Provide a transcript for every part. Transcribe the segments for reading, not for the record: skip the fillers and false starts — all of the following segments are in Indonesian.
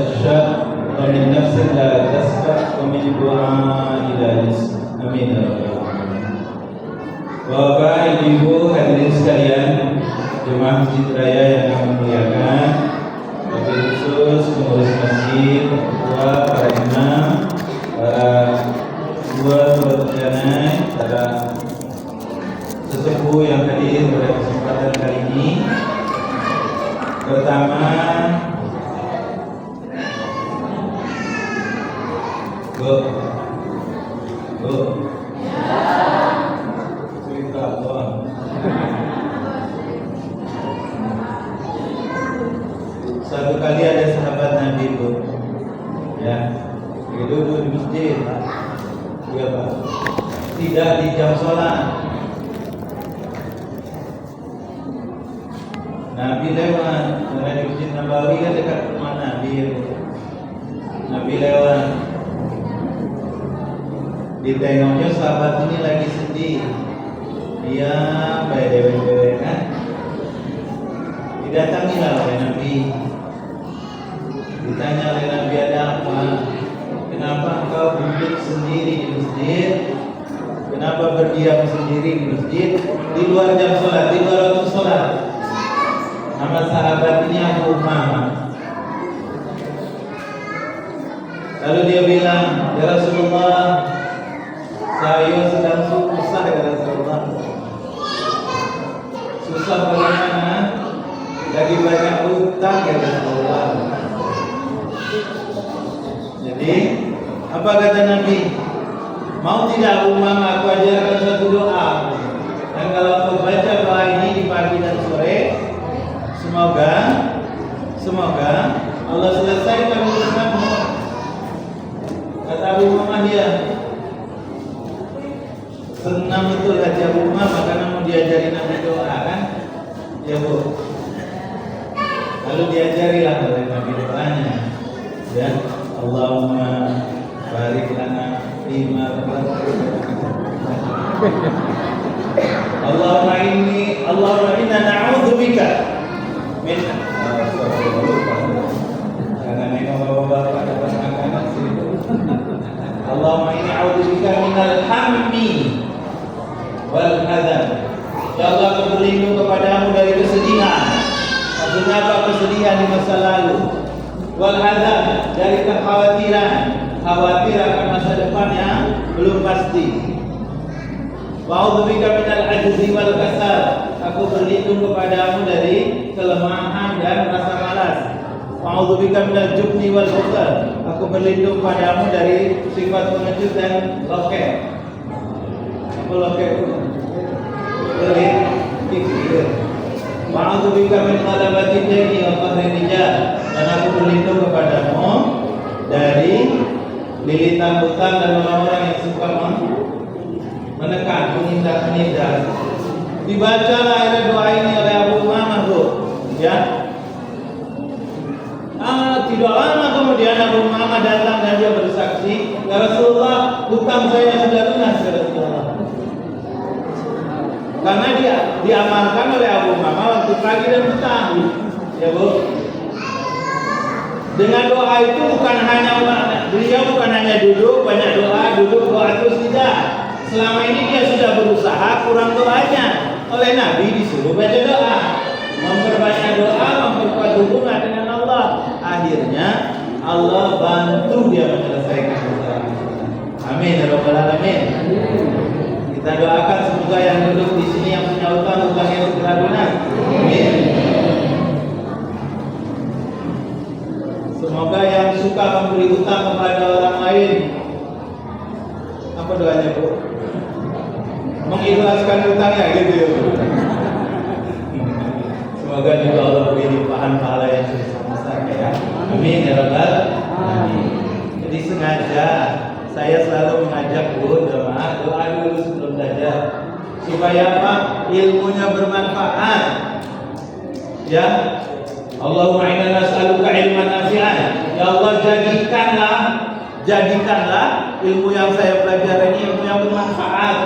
تخشى ومن نفس لا تسبح ومن دعاء لا يسمع. Amin ya rabbal alamin. Bapak, Ibu, hadirin sekalian, jemaah Masjid Raya yang kami muliakan, wabil khusus pengurus masjid, ketua, para imam, para dua bencana, para sesepuh yang hadir pada kesempatan kali ini. Pertama, cerita doang. Satu kali ada sahabat Nabi itu, ya, duduk di masjid, ya Pak, tidak di jam sholat. Nabi lewat, karena di Masjid Nabawi kan dekat rumah Nabi. Nabi lewat, ditengoknya sahabat ini lagi sedih. Dia kayak dewe-dewe kan. Didatangilah oleh Nabi. Ditanya oleh Nabi, ada apa? Kenapa engkau duduk sendiri di masjid? Kenapa berdiam sendiri di masjid? Di luar jam sholat, di luar waktu sholat. Nama sahabat ini Abu Umamah. Lalu dia bilang, ya Rasulullah, saya sedang susah ya Rasulullah. Susah bagaimana? Lagi banyak utang ya Rasulullah. Jadi, apa kata Nabi? Mau tidak Abu Umamah, aku ajarkan satu doa. Dan kalau kau baca doa ini di pagi dan sore, Semoga Allah selesaikan urusanmu. Kata Abu Umamah, dia senang betul hati Abu Umamah karena mau diajari Nabi doa kan? Ya Bu. Lalu diajarilah oleh Nabi doanya. Ya, Allahumma barik lana fima Allahumma inna na'udzubika min karena nengok bapak-bapak dapat makanan situ. Allahumma inni a'udzubika minal hammi wal hazan. Ya Allah, aku berlindung kepadamu dari kesedihan. Maksudnya apa? Kesedihan di masa lalu. Wal hazan, dari kekhawatiran, khawatir akan masa depan yang belum pasti. Wa'udzubika minal ajzi wal kasal. Aku berlindung kepadamu dari kelemahan dan rasa malas. Wa'udzubika minal jubni wal bukhal. Aku berlindung padamu dari sifat pengecut dan loket. Apa loket? Pelit, kikir. Wa'udzubika min ghalabatid daini wa qahrir rijal. Dan aku berlindung kepadamu dari lilitan hutang dan orang-orang yang suka menekan, menindas. Dibacalah akhirnya doa ini oleh Abu Umamah, Bu. Ya. Tidak lama kemudian Abu Umamah datang dan dia bersaksi, ya Rasulullah, hutang saya sudah lunas ya Rasulullah. Karena dia diamalkan oleh Abu Umamah waktu pagi dan petang. Ya Bu. Dengan doa itu bukan hanya beliau bukan hanya duduk banyak doa terus tidak. Selama ini dia sudah berusaha kurang doanya. Oleh Nabi disuruh baca doa, memperbanyak doa, memperkuat hubungan dengan Allah. Akhirnya Allah bantu dia menyelesaikan masalah. Amin ya rabbal alamin. Kita doakan semoga yang duduk di sini yang punya utangnya segera lunas. Amin. Semoga yang suka memberi utang kepada orang lain, apa doanya Bu? Mengikhlaskan utangnya gitu ya Bu. Semoga juga Allah beri limpahan pahala yang besar ya. Amin ya rabbal alamin. Jadi sengaja saya selalu mengajak Bu doa dulu sebelum belajar supaya apa? Ilmunya bermanfaat. Ya. Allahumma inna nas'aluka ilman nafi'an. Ya Allah, jadikanlah ilmu yang saya pelajari ini ilmu yang bermanfaat.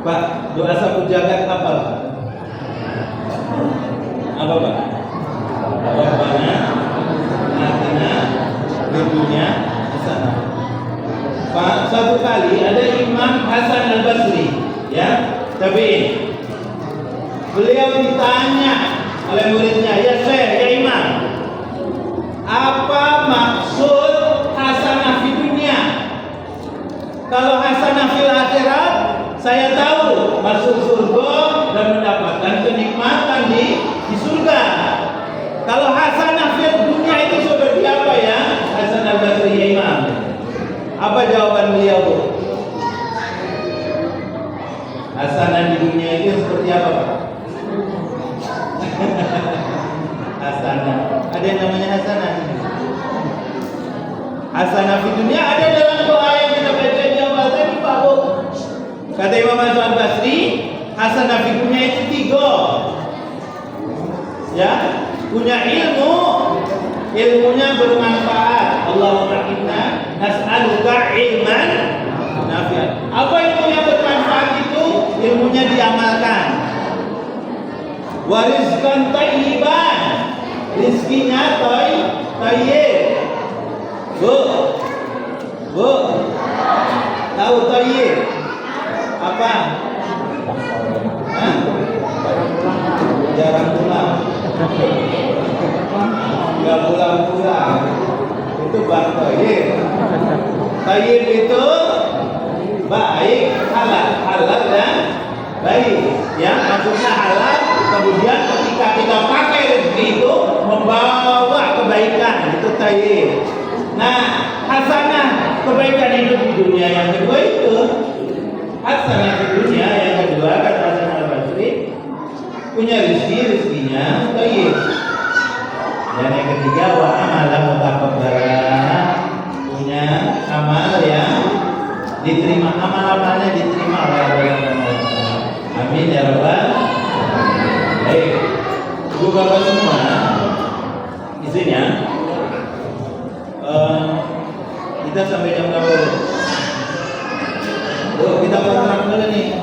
Pak, doa sapu jagat apa Pak? Apa Pak? Rabbana lagi, ada Imam Hasan Al-Basri, ya, tabi'in. Beliau ditanya oleh muridnya, ya Syekh, ya Imam, apa maksud hasanah di dunia? Kalau hasanah fil akhirat, saya tahu masuk surga dan mendapatkan kenikmatan di surga. Kalau hasanah fil dunia itu seperti apa ya? Hasan Al-Basri, ya Imam. Apa jawaban beliau, Bu? Hasanah di dunia itu seperti apa, Pak? Hasanah. Ada yang namanya hasanah? Hasanah di dunia ada dalam doa yang kita baca di awal tadi, Pak, Bu. Kata Imam Hasan Al-Basri, hasanah di dunia itu 3. Ya, punya ilmu, ilmunya bermanfaat. Allahumma inna nas'aluka ilman nafi'an. Apa ilmu yang bermanfaat itu? Ilmunya diamalkan. Warizkan thayyiban, rizkinya thayyib. Bu, tahu thayyib apa? Hah? Jarang pulang. Enggak pulang-pulang. Itu bang thayyib. Thayyib itu baik, halal dan baik. Ya, maksudnya halal. Kemudian ketika kita pakai rezeki itu membawa kebaikan, itu thayyib. Nah, hasanah kebaikan hidup di dunia yang kedua itu hasanah di dunia yang kedua kata Hasan Al-Basri punya rezekinya thayyib. Dan yang ketiga wa amalan mutaqabbala, punya amal yang diterima, amal-amalnya diterima oleh Allah. Amin ya rabbal. Baik, Ibu Bapak semua, isinya kita sampai jam berapa? Kita kontrak dulu nih.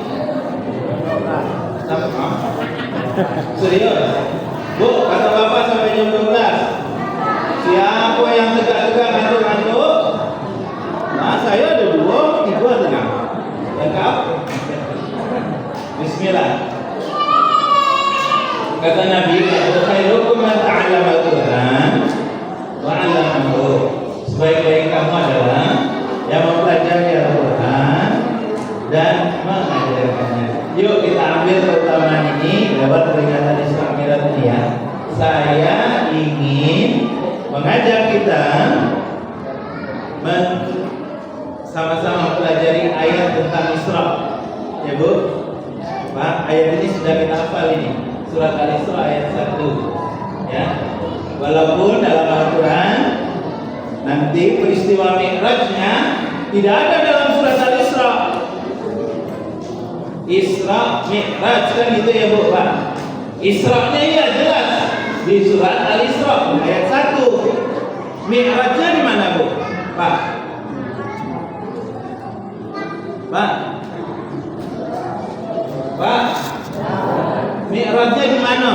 Serius? Bu, kata Bapak sampai jam 12. Siapa yang tegak-tegak ngantuk-ngantuk? Nah, saya ada 2, 3 tegak. Lengkap? Bismillah. Kata Nabi, khairukum man ta'allama al-Qur'an wa 'allamahu. Sebaik-baik kamu adalah yang mempelajari Al-Qur'an dan mengajarkannya. Yuk kita ambil keutamaan ini lewat peringatan Isra Mi'raj ini ya. Saya ingin mengajak kita sama-sama pelajari ayat tentang Isra. Ya Bu, Pak, ayat ini sudah kita hafal ini. Surat Al-Isra ayat 1. Ya. Walaupun dalam Al-Quran nanti peristiwa Mi'rajnya tidak ada dalam surat Al-Isra. Isra Mi'raj kan gitu ya Bu, Pak. Isra-nya ya jelas di surat Al-Isra ayat 1. Mi'rajnya di mana, Bu? Pak. Pak. Pak. Mi'rajnya di mana?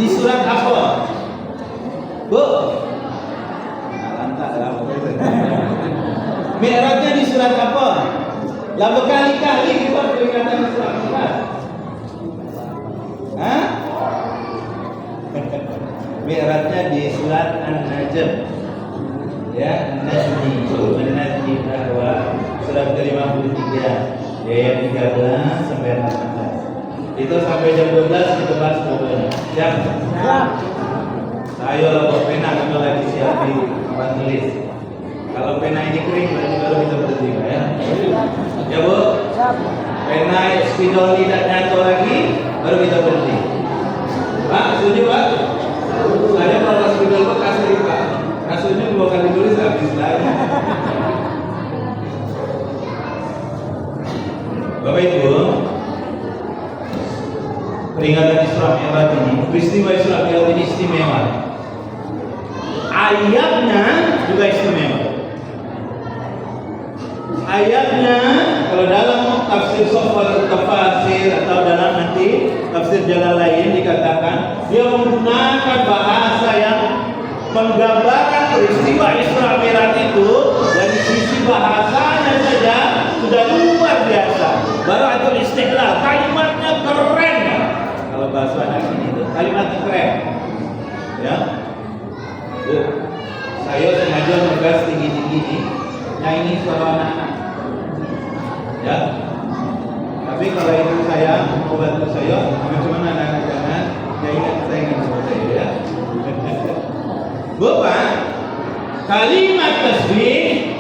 Di surat apa? Bu. Mi'rajnya di surat apa? Lah berkali-kali kita peringatan surat Mi'raj. Hah? Mi'rajnya di surat An-Najm. Ya, An-Najm bahwa surat ke-53 ayat 13 sampai 18. Itu sampai jam 12 kita bahas pokoknya. Siap? Siap. Ayo bawa pena kalau lagi siap di tempat tulis. Kalau pena ini kering berarti baru kita berhenti ya. Ya Bu? Siap. Pena spidol tidak nyatu lagi baru kita berhenti. Pak, setuju Pak? Saya kalau spidol bekas nih Pak. Kasusnya 2 kali tulis habis lagi. Bapak Ibu, peringatan Isra Mi'raj ini, peristiwa Isra Mi'raj ini istimewa. Ayatnya juga istimewa. Ayatnya kalau dalam tafsir Sofwatul Tafasir atau dalam nanti tafsir jalan lain dikatakan dia menggunakan bahasa yang menggambarkan peristiwa Isra Mi'raj itu dari sisi bahasanya saja sudah luar biasa. Bara'atul istihlal, kalimatnya keren. Kalau bahasa anak ini itu kalimatnya keren. Ya. Saya sengaja ngegas tinggi-tinggi nih. Nah ini suara anak-anak. Ya. Tapi kalau itu saya mau bantu saya, cuma anak-anak jangan. Ya ingat saya ingat sama saya ya. Bapak, kalimat tasbih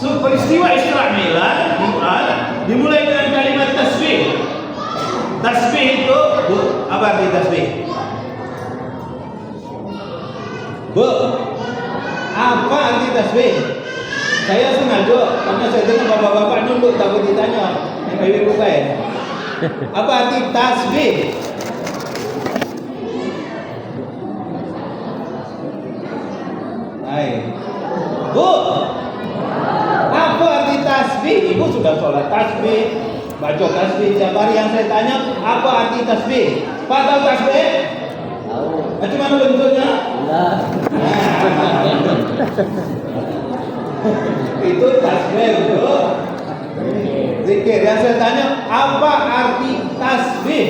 peristiwa Isra Mi'raj di Quran dimulai dengan kalimat tasbih. Tasbih itu apa arti tasbih? Bu, apa arti tasbih? Saya sengaja karena saya dengar bapak-bapak nunduk takut ditanya. Yang ibu bukan. Apa arti tasbih? Hai. Bu, apa arti tasbih? Ibu sudah sholat tasbih, baca tasbih tiap hari. Yang saya tanya, apa arti tasbih? Pak tahu tasbih? Tahu. Macam mana bentuknya? Nah. Itu tasbih, Bu. Zikir. Yang saya tanya, apa arti tasbih?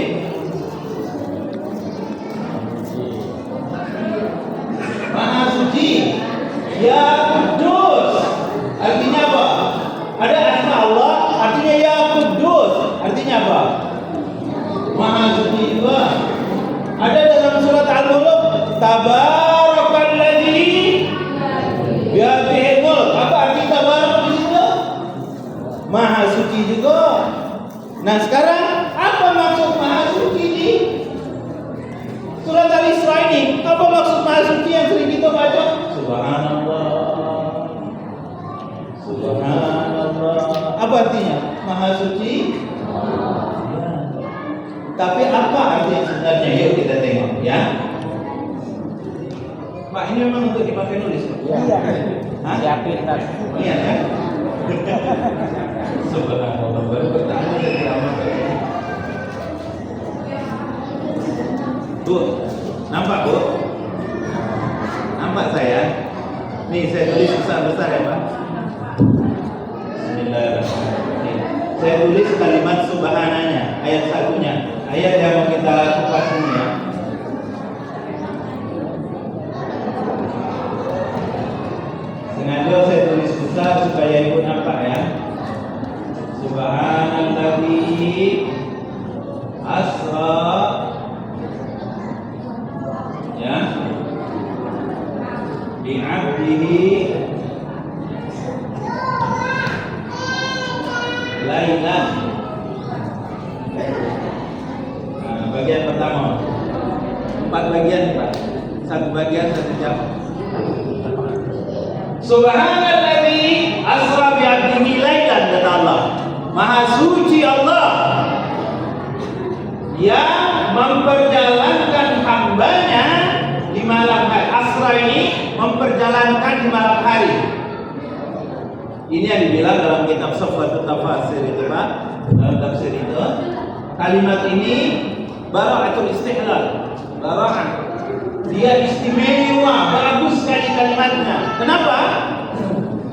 Maha suci. Ya Kudus. Artinya apa? Ada asma Allah, artinya Ya Kudus. Artinya apa? Maha suci juga. Ada dalam surat Al-Mulk, Tabarakalladzi biyadihil mulk. Apa arti tabarak di situ? Maha suci juga. Nah sekarang apa maksud maha suci ini? Surat Al-Isra ini, apa maksud maha suci yang sering kita baca? Subhanallah. Subhanallah. Apa artinya? Maha suci. Tapi apa arti yang sebenarnya? Yuk kita tengok ya. Pak, ini memang untuk dipakai nulis. Iya. Hah? Siapin kan. Iya ya. Subhanallah. Baru pertama saya kiraman. Bu, nampak Bu? Nampak saya? Nih saya tulis besar-besar ya Pak. Bismillahirrahmanirrahim. Saya tulis kalimat subhananya, ayat satunya. Ayat yang mau kita kupas ini ya. Sengaja saya tulis besar supaya ibu nampak ya. Subhanalladzi asra ya bi'abdihi lailan. Nah, bagian pertama 4 bagian Pak. 1 bagian 1 jam. Subhanalladzi asra bi'abdihi lailan, kata Allah. Maha suci Allah yang memperjalankan hambanya di malam hari. Asra ini memperjalankan di malam hari. Ini yang dibilang dalam kitab Safwatut Tafasir itu Pak. Dalam tafsir itu kalimat ini bara'atul istihlal. Bara'ah. Dia istimewa, bagus sekali kalimatnya. Kenapa?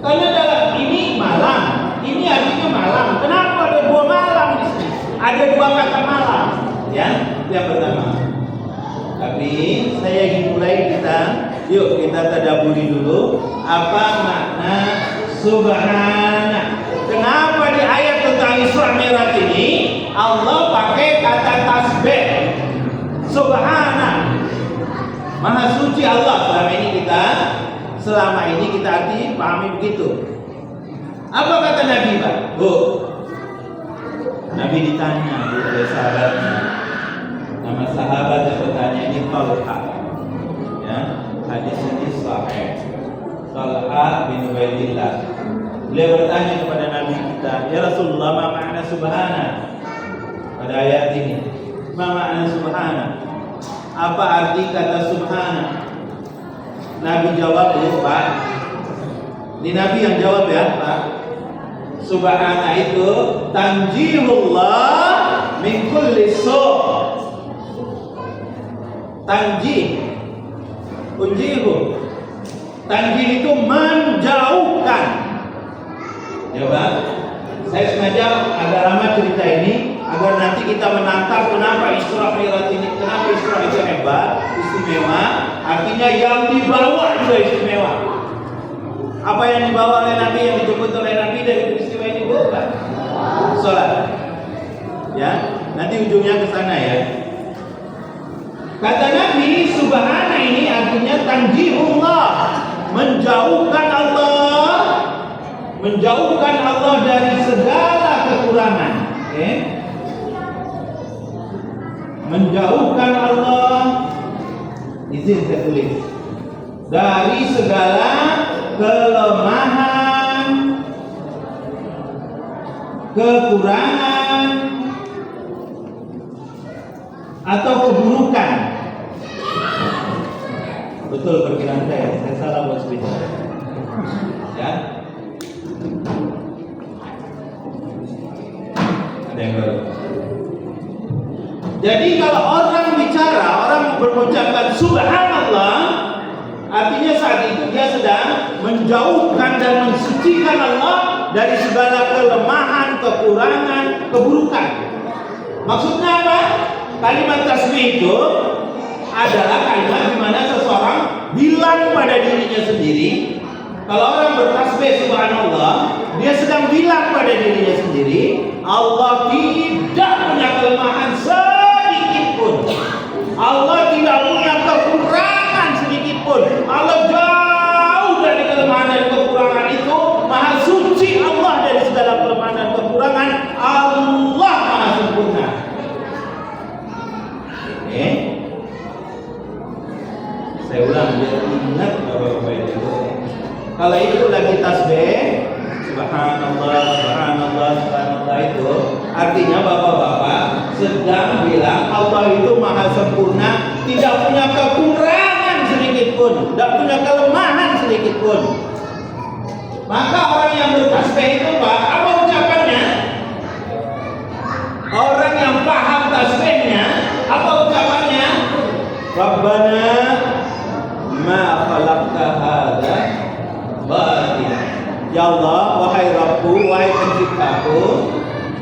Karena dalam ini malam. Ini artinya malam. Kenapa ada 2 malam di sini? Ada 2 kata malam. Ya, yang pertama. Tapi saya ingin mulai yuk kita tadaburi dulu apa makna subhana. Kenapa di ayat tentang Isra Mi'raj ini Allah pakai kata tasbih? Subhana. Maha suci Allah. Selama ini kita arti pahami begitu. Apa kata Nabi Pak? Bu, Nabi ditanya oleh sahabatnya. Nama sahabat yang bertanya ini Talha. Ya, hadis ini sahih. Talha bin Ubaidillah. Beliau bertanya kepada Nabi kita, ya Rasulullah, ma makna subhana? Pada ayat ini, ma makna subhana? Apa arti kata subhana? Nabi jawab, ya Pak. Ini Nabi yang jawab ya Pak. Subhana itu tanjihullah min kulli su'. Tanjih, unjihu. Tanjih itu menjauhkan. Ya Pak. Saya sengaja agak lama cerita ini agar nanti kita menangkap kenapa Isra Mi'raj ini, kenapa Isra itu hebat, istimewa. Artinya yang dibawa juga istimewa. Apa yang dibawa oleh Nabi, yang dijemput oleh Nabi dari peristiwa ini bukan sholat. Ya, nanti ujungnya ke sana ya. Kata Nabi, subhana ini artinya tanjihullah, menjauhkan Allah dari segala kekurangan. Okay? Menjauhkan Allah, izin saya tulis, dari segala kelemahan, kekurangan, atau keburukan. Betul perkiraan saya salah buat sebentar. Ya. Ada yang baru. Jadi kalau orang bicara, orang berucapkan subhanallah, artinya saat itu dia sedang menjauhkan dan mensucikan Allah dari segala kelemahan, kekurangan, keburukan. Maksudnya apa? Kalimat tasbih itu adalah kalimat di mana seseorang bilang pada dirinya sendiri. Kalau orang bertasbih subhanallah, dia sedang bilang pada dirinya sendiri, Allah tidak punya kelemahan sedikit pun. Allah tidak punya kekurangan sedikit pun. Allah jauh dari kelemahan dan kekurangan itu. Maha suci Allah dari segala kelemahan dan kekurangan. Allah maha sempurna. Saya ulang biar ingat Bapak-bapak itu. Kalau itu lagi tasbih subhanallah, subhanallah, subhanallah itu artinya Bapak-bapak sedang bilang Allah itu maha sempurna, tidak punya kekurangan sedikit pun, tidak punya kelemahan sedikit pun. Maka orang yang bertasbih itu Pak, apa ucapannya? Orang yang paham tasbihnya, apa ucapannya? Rabbana ma khalaqta hadza batila. Ya Allah, wahai Rabbku, wahai penciptaku,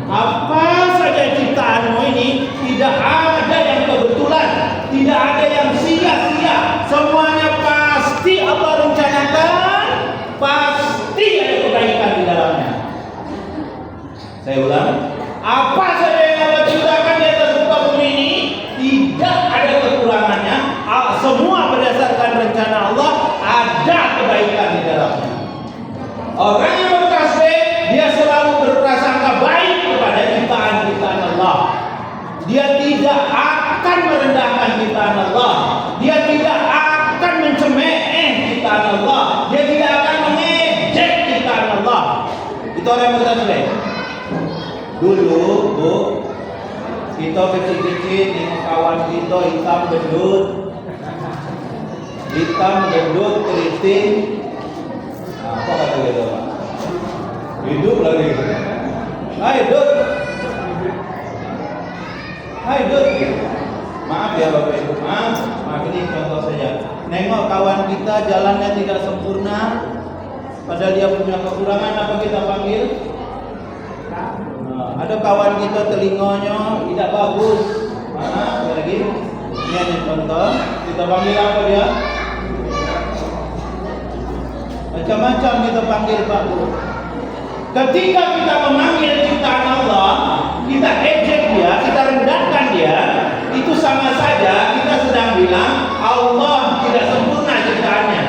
apa saja ciptaanmu ini tidak ada yang kebetulan, tidak ada yang sia-sia. Semuanya pasti Allah rencanakan, pasti ada kebaikan di dalamnya. Saya ulang, apa saja yang Allah ciptakan di atas muka bumi ini tidak ada kekurangannya. Semua berdasarkan rencana Allah, ada kebaikan di dalamnya. Orang yang bertasbih, dia selalu berprasangka baik kepada ciptaan-ciptaan Allah. Dia tidak akan merendahkan ciptaan Allah. Dia tidak akan mencemooh ciptaan Allah. Dia tidak akan mengejek ciptaan Allah. Itu orang yang bertasbih. Dulu, Bu, kita kecil-kecil tengok kawan kita hitam gendut, keriting. Apa kata kita Pak? Hidup lagi. Hai Dut. Maaf ya Bapak Ibu, maaf ini contoh saja. Nengok kawan kita jalannya tidak sempurna, padahal dia punya kekurangan, apa kita panggil? Ada kawan kita telinganya tidak bagus. Mana lagi? Ini ada contoh. Kita panggil apa dia? Macam-macam kita panggil Pak Bu. Ketika kita memanggil ciptaan Allah, kita ejek dia, kita rendahkan dia, itu sama saja kita sedang bilang Allah tidak sempurna ciptaannya.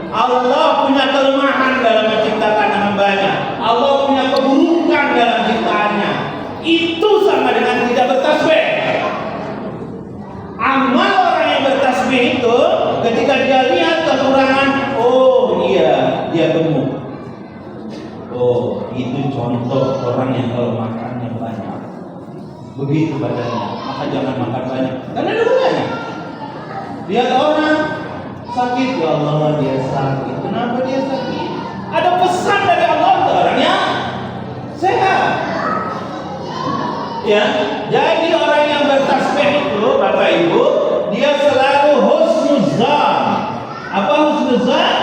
Allah punya kelemahan dalam menciptakan hambanya. Allah punya keburukan dalam ciptaannya. Itu sama dengan tidak bertasbih. Amal orang yang bertasbih itu ketika dia lihat kekurangan, oh iya, dia gemuk. Oh, itu contoh orang yang kalau makannya banyak, begitu badannya, maka jangan makan banyak. Karena ada gunanya. Lihat orang sakit, ya Allah dia sakit. Kenapa dia sakit? Ada pesan dari Allah untuk orangnya sehat. Ya, jadi orang yang bertasbih itu, Bapak Ibu, dia selalu husnuzan. Apa husnuzan?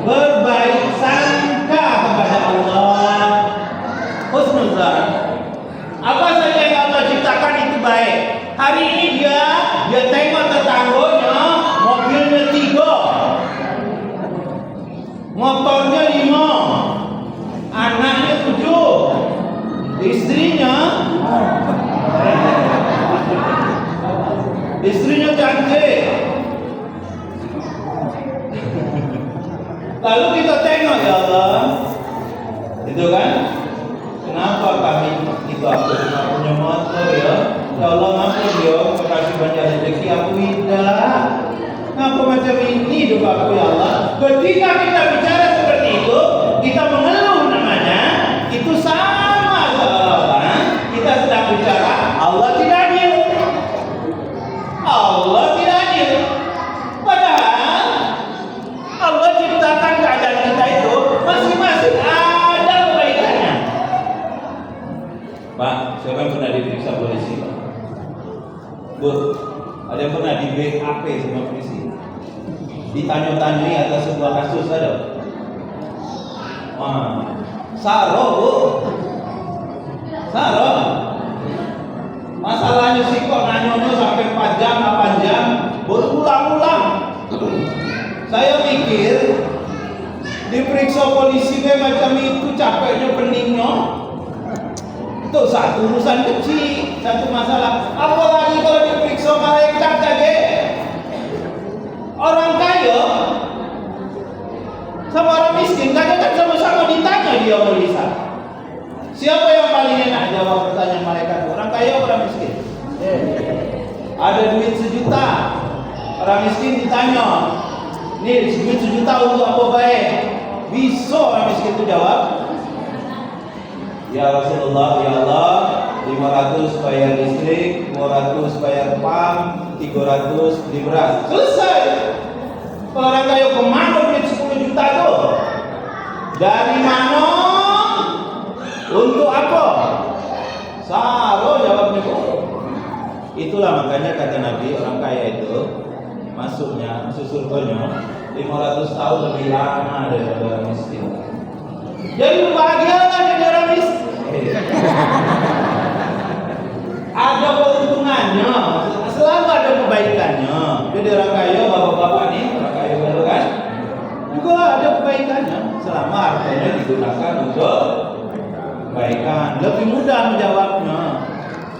Berbaik sangka kepada Allah. ya Allah. Itu kan? Kenapa kami itu aku cuma punya motor ya? Ya Allah ngampun ya, kasih banyak rezeki aku tidak. Kenapa macam ini hidup aku ya Allah? Ketika kita bicara seperti itu, kita mengeluh namanya, itu sama seolah-olah kita sedang bicara Allah tidak adil. Allah tidak adil. Padahal Allah ciptakan keadaan kita itu masing-masing ada kebaikannya. Pak, siapa yang pernah diperiksa polisi? Bu, ada yang pernah di BAP sama polisi? Ditanya-tanyai atas sebuah kasus ada? Wah, saro bu, saro. Masalahnya sih kok nanya sampai 4 jam, 8 jam, berulang-ulang. Saya mikir diperiksa polisi kayak macam itu capeknya peningnya. Itu satu urusan kecil, satu masalah. Apalagi kalau diperiksa malaikat saja. Orang kaya sama orang miskin kadang-kadang sama-sama ditanya dia polisi. Siapa yang paling enak jawab pertanyaan malaikat? Orang kaya atau orang miskin? Ada duit 1 juta. Orang miskin ditanya, nih duit 1 juta untuk apa baik? Bisa orang miskin itu jawab, ya Rasulullah, ya Allah, 500 bayar listrik, 200 bayar PAM, 300 di beras. Selesai. Kalau orang kaya kemana duit 10 juta tuh? Dari mana? Untuk apa? Saro jawabnya bu. Itulah makanya kata Nabi, orang kaya itu masuknya, surganya 500 tahun lebih lama daripada orang miskin. Jadi bahagialah jadi orang miskin. Ada keuntungannya, selalu ada kebaikannya. Jadi orang kaya, bapak-bapak nih, orang kaya baru kan, juga ada kebaikannya selama hartanya digunakan untuk kebaikan. Lebih mudah menjawabnya.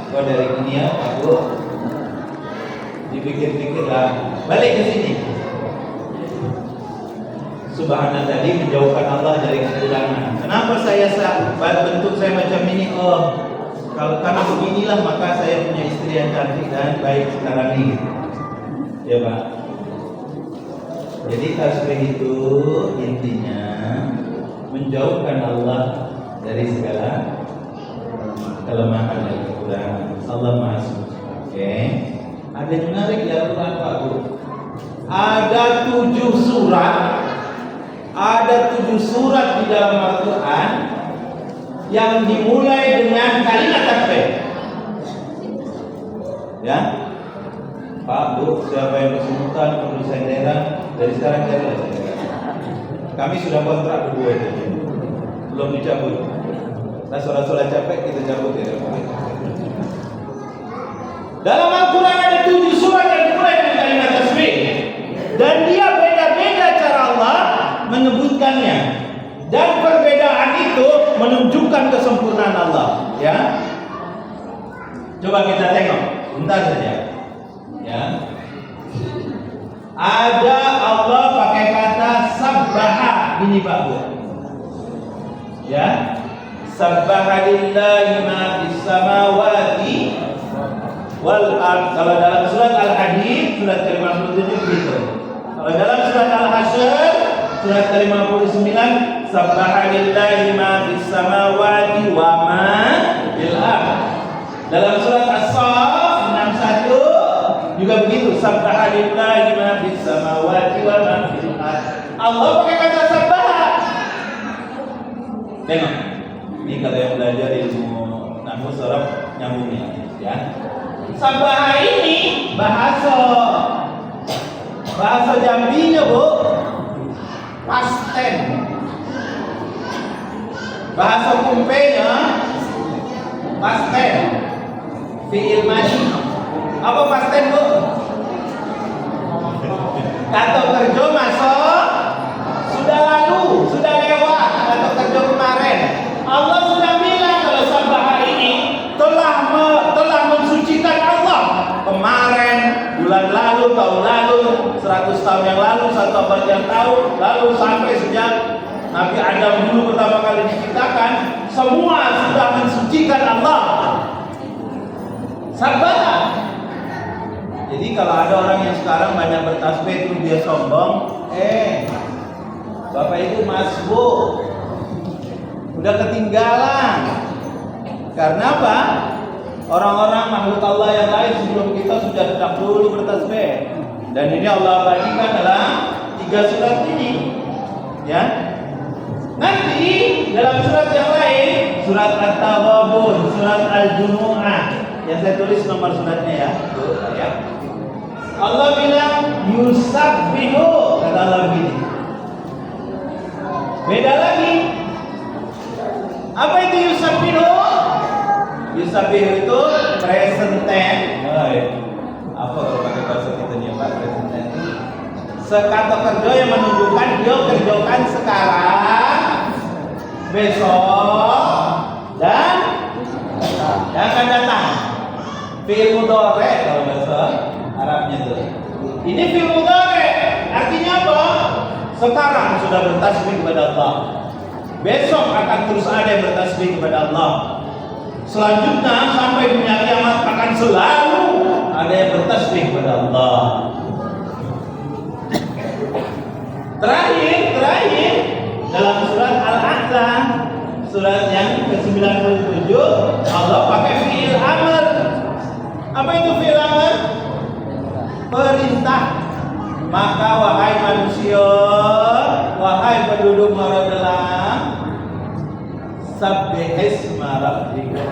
Kalau dari ini ya, aku dipikir-pikirlah. Balik ke sini. Subhanallah tadi menjauhkan Allah dari kekurangan. Kenapa saya bentuk saya macam ini? Oh, kalau karena beginilah maka saya punya istri yang cantik dan baik sekarang ini. Ya Pak. Jadi tasbih itu intinya menjauhkan Allah dari segala kelemahan dan kekurangan. Allah Maha Suci. Oke. Ada yang menarik di Al-Quran Pak Bu. Ada 7 surat. Ada 7 surat di dalam Al-Quran yang dimulai dengan kalimat tasbih. Ya, Pak Bu, siapa yang kesemutan perlu sendera dari sekarang saya. Kami sudah kontrak berdua itu, belum dicabut. Nah, sholat-sholat capek kita cabut ya. Dalam Al-Quran ada 7 surat yang dimulai dengan kalimat tasbih, dan dia beda-beda cara Allah menyebutkannya, dan perbedaan itu menunjukkan kesempurnaan Allah. Ya, coba kita tengok, bentar saja. Ya, ada Allah pakai kata sabbaha ini Pak Bu. Ya, sabbaha lillahi ma fis samawati wal ard. Kalau dalam surat Al-Hadid surat ke-57 begitu. Kalau dalam surat Al-Hasyr surat ke-59, sabbaha lillahi ma fis samawati wa ma fil ard. Dalam surat As-Saff 61 juga begitu, sabbaha lillahi ma fis samawati wa ma fil ard. Allah pakai kata sabbaha. Tengok. Ini kalau yang belajar ilmu nahwu sharaf nyambung ya. Sabbaha ini bahasa Jambinya Bu, past tense. Bahasa kumpenya past tense. Fi'il madhi. Apa past tense Bu? Kata kerja masuk sudah lalu, sudah lewat. Kata kerja kemarin. Allah sudah bilang kalau sabbaha ini telah mensucikan Allah kemarin, bulan lalu, tahun lalu, 100 tahun yang lalu, 1 abad yang lalu, sampai sejak Nabi Adam dulu pertama kali diciptakan, semua sudah mensucikan Allah. Sabar. Jadi kalau ada orang yang sekarang banyak bertasbih itu dia sombong, Bapak itu masbuk, udah ketinggalan. Karena apa? Orang-orang makhluk Allah yang lain sebelum kita sudah dulu bertasbih. Dan ini Allah bagikan dalam 3 surat ini. Ya. Nanti dalam surat yang lain, surat At-Taghabun, surat Al-Jumu'ah, yang saya tulis nomor suratnya ya. Tuh, ya. Allah bilang yusabbihu, kata Allah begini. Beda lagi. Apa itu yusabbihu? Yusabbihu itu present tense. Apa kalau pakai bahasa kita nih Pak? Present tense. Sekata kerja yang menunjukkan dia kerjakan sekarang, besok, dan yang akan datang. Fi'il mudhari kalau bahasa Arabnya itu. Ini fi'il mudhari. Artinya apa? Sekarang sudah bertasbih kepada Allah. Besok akan terus ada yang bertasbih kepada Allah. Selanjutnya sampai dunia kiamat akan selalu ada yang bertasbih kepada Allah. Terakhir dalam surat Al-Ahzab, surat yang ke-97, Allah pakai fi'il amr. Apa itu fi'il amr? Perintah. Maka wahai manusia, wahai penduduk Marodelang, sabbihisma rabbika,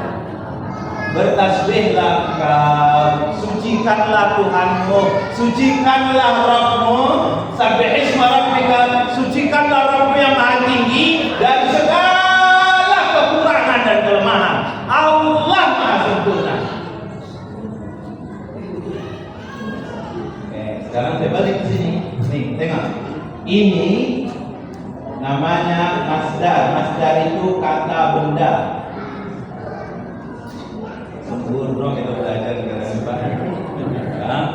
bertasbihlah kau, sucikanlah Tuhanmu, sucikanlah Rabbmu, sabbihisma rabbika, sucikanlah Rabbmu yang maha tinggi dari segala kekurangan dan kelemahan. Allah maha sempurna. Sekarang saya balik ke sini. Nih, tengok. Ini namanya masdar. Masdar itu kata benda. Sempurna kita belajar sekarang.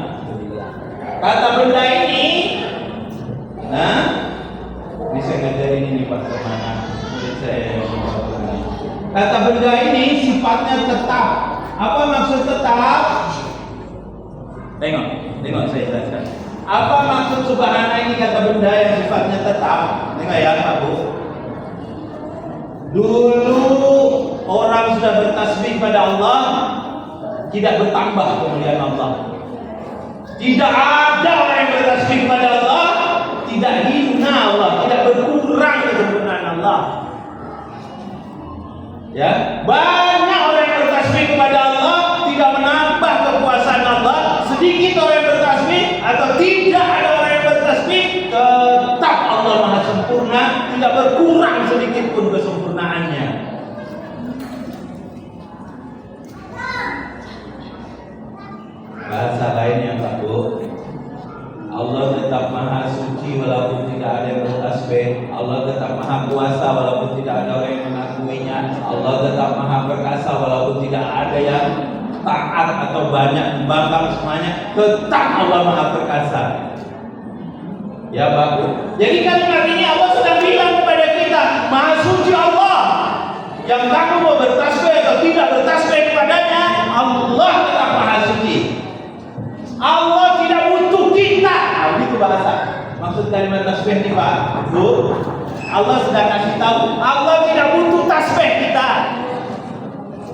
Kata benda ini, ini saya ngajarin ini Pak Semana. Kata benda ini sifatnya tetap. Apa maksud tetap? Tengok saya jelaskan. Apa maksud subhana ini kata benda yang sifatnya tetap? Tengok ya Pak Bu. Dulu orang sudah bertasbih pada Allah, tidak bertambah kemuliaan Allah. Tidak ada orang yang bertasbih kepada Allah, tidak hina Allah, tidak berkurang kesempurnaan Allah. Ya, banyak orang yang bertasbih kepada Allah, tidak menambah kekuasaan Allah. Sedikit orang yang bertasbih atau tidak ada orang yang bertasbih, tetap Allah maha sempurna, tidak berkurang sedikit pun kesempurnaannya. Bahasa lainnya Pak Bu, Allah tetap maha suci walaupun tidak ada yang bertasbih. Allah tetap maha kuasa walaupun tidak ada orang yang mengakuinya. Allah tetap maha perkasa walaupun tidak ada yang taat atau banyak membangkang semuanya. Tetap Allah maha perkasa. Ya Pak Bu. Jadi kalimat ini Allah sudah bilang kepada kita, maha suci Allah. Yang kamu mau bertasbih atau tidak bertasbih kepadanya, Allah tetap maha suci. Allah tidak butuh kita. Itu bahasa. Maksud kalimat tasbih ini Pak Bu, Allah sedang kasih tahu Allah tidak butuh tasbih kita.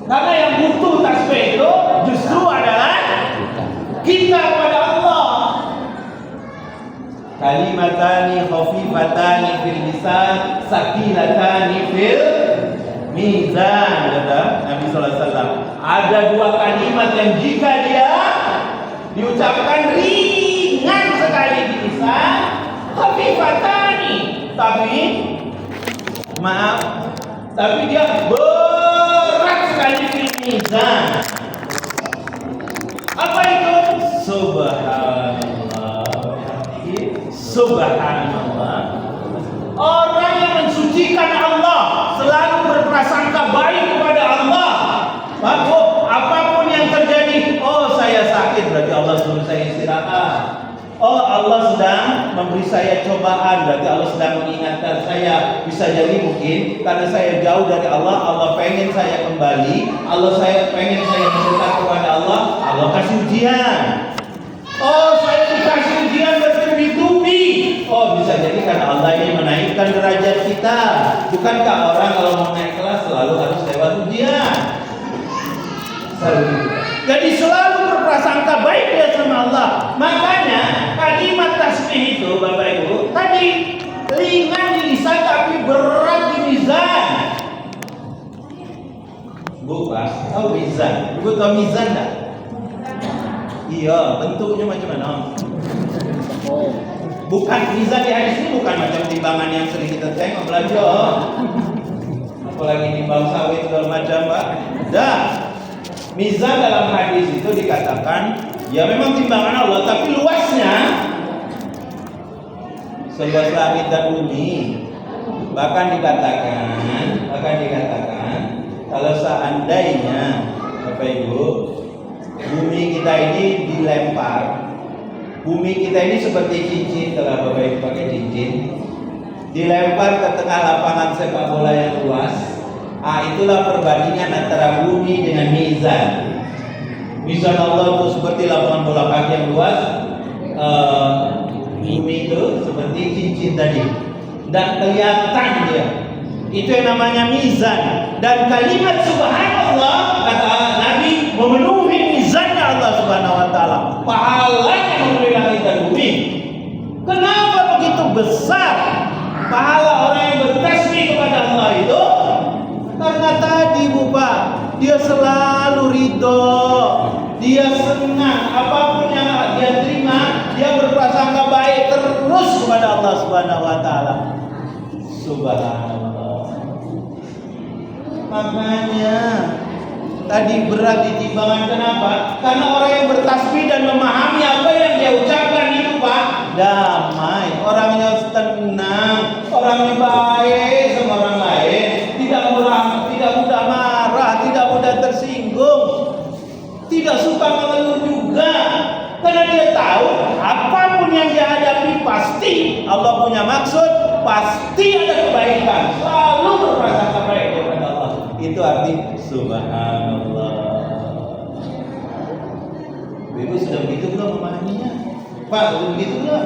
Karena yang butuh tasbih itu justru adalah kita kepada Allah. Kalimatani khafifatani fil lisan, sakilatani fil mizan, kata Nabi sallallahu alaihi wasallam. Ada dua kalimat yang jika dia diucapkan ringan sekali di lisan, khafifatani, tapi dia berat sekali di mizan. Apa itu? Subhanallah. Orang yang mensucikan Allah selalu berprasangka baik kepada Allah. Apapun yang terjadi, oh saya sakit berarti Allah suruh saya istirahat. Oh Allah sedang memberi saya cobaan, berarti Allah sedang mengingatkan saya. Bisa jadi mungkin karena saya jauh dari Allah, Allah pengen saya kembali, pengen saya mendekat kepada Allah, Allah kasih ujian. Oh, saya dikasih ujian bertubi-tubi. Oh, bisa jadi karena Allah ini menaikkan derajat kita. Bukankah orang kalau mau naik kelas selalu harus lewat ujian? Jadi selalu berprasangka baik dia sama Allah. Makanya kalimat tasbih itu Bapak Ibu tadi ringan di lisan tapi berat di mizan. Bu, Pak, tahu mizan? Ibu tahu mizan enggak? Iya, bentuknya macam mana? Bukan mizan di hadis ini bukan macam timbangan yang sering kita tengok belanja. Apalagi timbang sawit segala macam, Pak. Dah. Mizan dalam hadis itu dikatakan ya memang timbangan Allah, tapi luasnya seluas langit dan bumi. Bahkan dikatakan kalau seandainya Bapak Ibu bumi kita ini dilempar, bumi kita ini seperti cincin, kalau Bapak Ibu pakai cincin, dilempar ke tengah lapangan sepak bola yang luas. Itulah perbandingan antara bumi dengan mizan. Mizan Allah itu seperti lapangan bola kaki yang luas, bumi itu seperti cincin tadi, dan kelihatan dia. Itu yang namanya mizan. Dan kalimat subhanallah kata Nabi memenuhi mizannya Allah Subhanahu Wa Taala. Pahalanya memenuhi langit dan bumi. Kenapa begitu besar pahala orang yang bertasbih kepada Allah itu? Karena tadi Bapak, dia selalu ridho, dia senang, apapun yang dia terima, dia berprasangka baik terus kepada Allah Subhanahu Wa Taala. Subhanallah. Makanya tadi berat di timbangan. Kenapa? Karena orang yang bertasbih dan memahami apa yang dia ucapkan itu Pak, damai, orangnya tenang, orangnya baik sama orang lain. Tidak mudah marah, tidak mudah tersinggung, tidak suka mengeluh juga, karena dia tahu apapun yang dia hadapi pasti Allah punya maksud, pasti ada kebaikan, selalu berprasangka baik kepada Allah. Itu arti subhanallah. Ibu sudah begitu belum memahaminya? Pak, sudah begitu belum?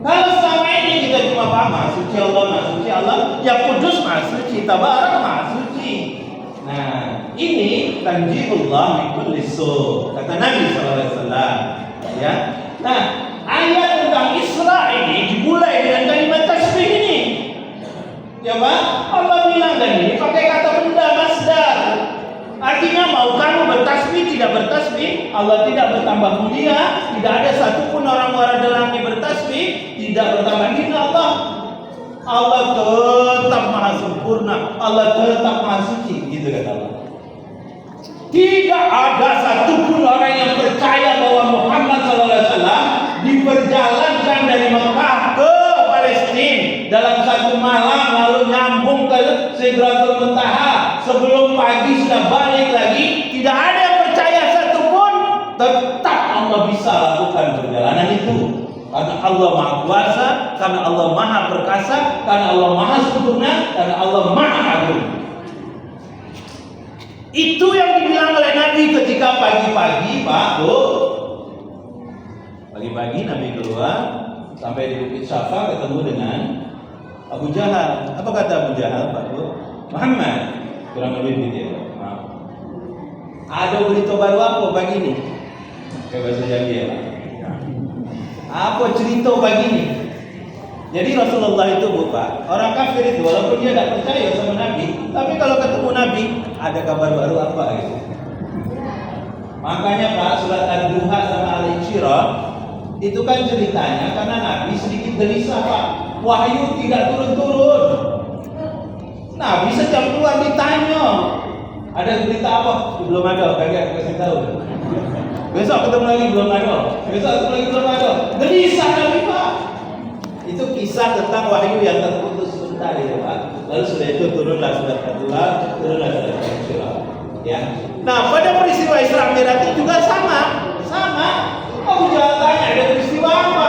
Kalau selama ini kita cuma paham suci Allah, suci Allah, ya kudus suci, tabarak suci. Nah, ini tanjibullah min kulli su, kata Nabi SAW. Ya. Nah, ayat tentang Isra ini dimulai dengan kalimat tasbih ini. Ya Pak, Allah bilang dan ini pakai kata benda masdar. Artinya mau kamu bertasbih tidak bertasbih, Allah tidak bertambah mulia, tidak ada satupun orang luar dalamnya bertasbih, tidak bertambah hina Allah. Allah tetap maha sempurna, Allah tetap maha suci, gitu kata Allah. Tidak ada satupun orang yang percaya bahwa Muhammad SAW diperjalankan dari Mekah ke Palestina dalam satu malam lalu nyambung ke Sidratul Muntaha. Sebelum pagi sudah balik lagi. Tidak ada yang percaya satupun. Tetap Allah bisa lakukan perjalanan itu. Karena Allah Maha Kuasa, karena Allah Maha Perkasa, karena Allah Maha Sempurna, karena Allah Maha Agung. Itu yang dibilang oleh Nabi ketika pagi-pagi, Pak, Bu. Pagi-pagi Nabi keluar sampai di Bukit Safa ketemu dengan Abu Jahal. Apa kata Abu Jahal, Pak, Bu? Muhammad, kurang lebih begitu ya. Ada berita baru apa pagi ini? Kayak bahasa Jawa ya. Apa cerita pagi ini? Jadi Rasulullah itu Pak, orang kafir itu walaupun dia tidak percaya sama Nabi, tapi kalau ketemu Nabi ada kabar baru apa gitu. Makanya Pak, surat Ad-Duha sama Al-Insyirah itu kan ceritanya karena Nabi sedikit gelisah Pak, wahyu tidak turun-turun. Nabi setiap keluar ditanya, ada berita apa? Belum ada, kagak kasih tahu. Besok ketemu lagi belum ada. Besok ketemu lagi belum ada. Gelisah Nabi Pak. Itu kisah tentang wahyu yang terputus sebentar ya Pak. Lalu sudah itu turunlah surat Ad-Duha, turunlah surat Al-Insyirah. Ya. Nah pada peristiwa Isra Mi'raj juga sama. Abu Jahal tanya ada peristiwa apa?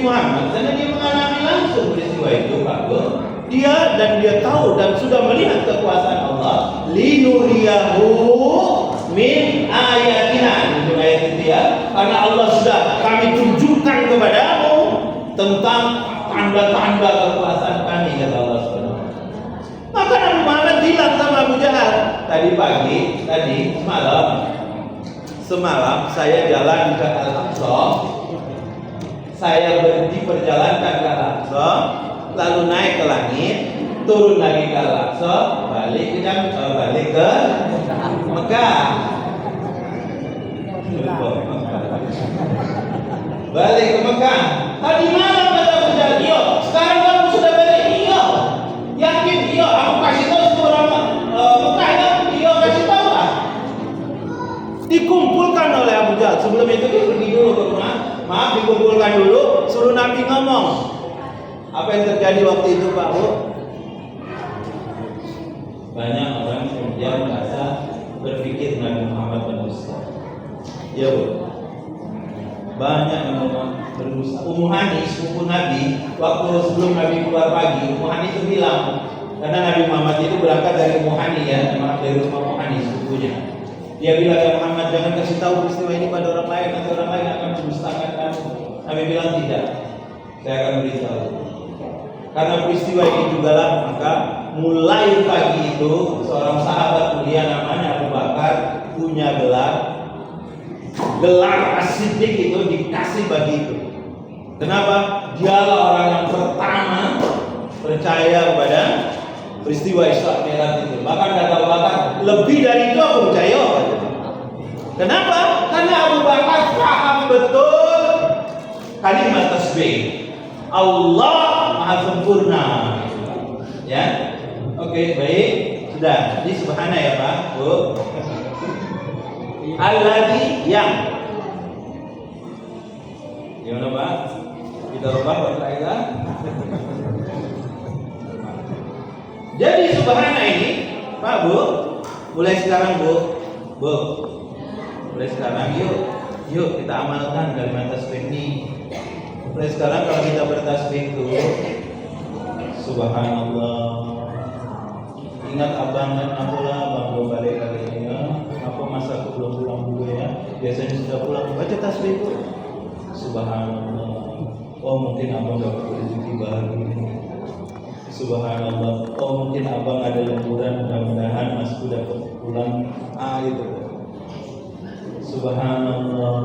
Muhammad karena dia mengalami langsung peristiwa itu, Pak Bu. Dia tahu dan sudah melihat kekuasaan Allah. Linuriyahu min ayatina. Itu ayat itu ya. Karena Allah sudah kami tunjukkan kepadamu tentang tanda-tanda kekuasaan kami, kata Allah Subhanahu. Maka Nabi Muhammad bilang sama Abu Jahal semalam saya jalan ke Al-Aqsa. Saya diperjalankan ke Al-Aqsa, lalu naik ke langit, turun lagi ke Al-Aqsa, balik ke Mekah. Balik ke Mekah. Tadi malam kata Abu Jahal, "Iya, sekarang kamu sudah balik." "Iya." "Yakin?" "Iya." "Aku kasih tahu semua orang Mekah ya." "Iya, kasih tahu lah." Dikumpulkan oleh Abu Jahal. Sebelum itu dia pergi dulu ke rumah. Maaf, dikumpulkan dulu, suruh Nabi ngomong. Apa yang terjadi waktu itu, Pak Bu? Banyak orang kemudian merasa berpikir Nabi Muhammad berdusta. Ya Bu. Banyak yang berdusta. Ummu Hani, sepupu Nabi, waktu sebelum Nabi keluar pagi, Ummu Hani itu bilang, karena Nabi Muhammad itu berangkat dari Ummu Hani ya, memang dari rumah Ummu Hani sepupunya. Dia bilang, "Ya Muhammad, jangan kasih tahu peristiwa ini pada orang lain, nanti orang lain akan mendustakan kamu." Nabi bilang, "Tidak, saya akan beritahu." Karena peristiwa ini juga lah, maka mulai pagi itu seorang sahabat mulia namanya Abu Bakar punya gelar As-Siddiq itu dikasih bagi itu. Kenapa? Dialah orang yang pertama percaya kepada peristiwa Isra Mi'raj itu. Bahkan kata Abu Bakar, lebih dari itu aku percaya. Kenapa? Karena Abu Bakar paham betul kalimat tasbih. Allah Maha Sempurna. Ya. Oke, baik. Sudah. Jadi subhana ya, Pak, Bu. Alladzi yang. Gimana, Pak? Kita ubah berkaitan. Jadi subhana ini, Pak Bu, mulai sekarang Bu, mulai sekarang yuk kita amalkan kalimat tasbih ini. Mulai sekarang kalau kita bertasbih itu, subhanallah. Ingat abang dan pula, bang belum balik lagi ya. Apa masa aku belum pulang dulu ya? Biasanya sudah pulang, baca tasbih itu. Subhanallah. Oh mungkin abang dapat rezeki baru ini. Subhanallah. Oh mungkin abang ada lemburan, mudah-mudahan masku dapat pulang. Itu. Subhanallah,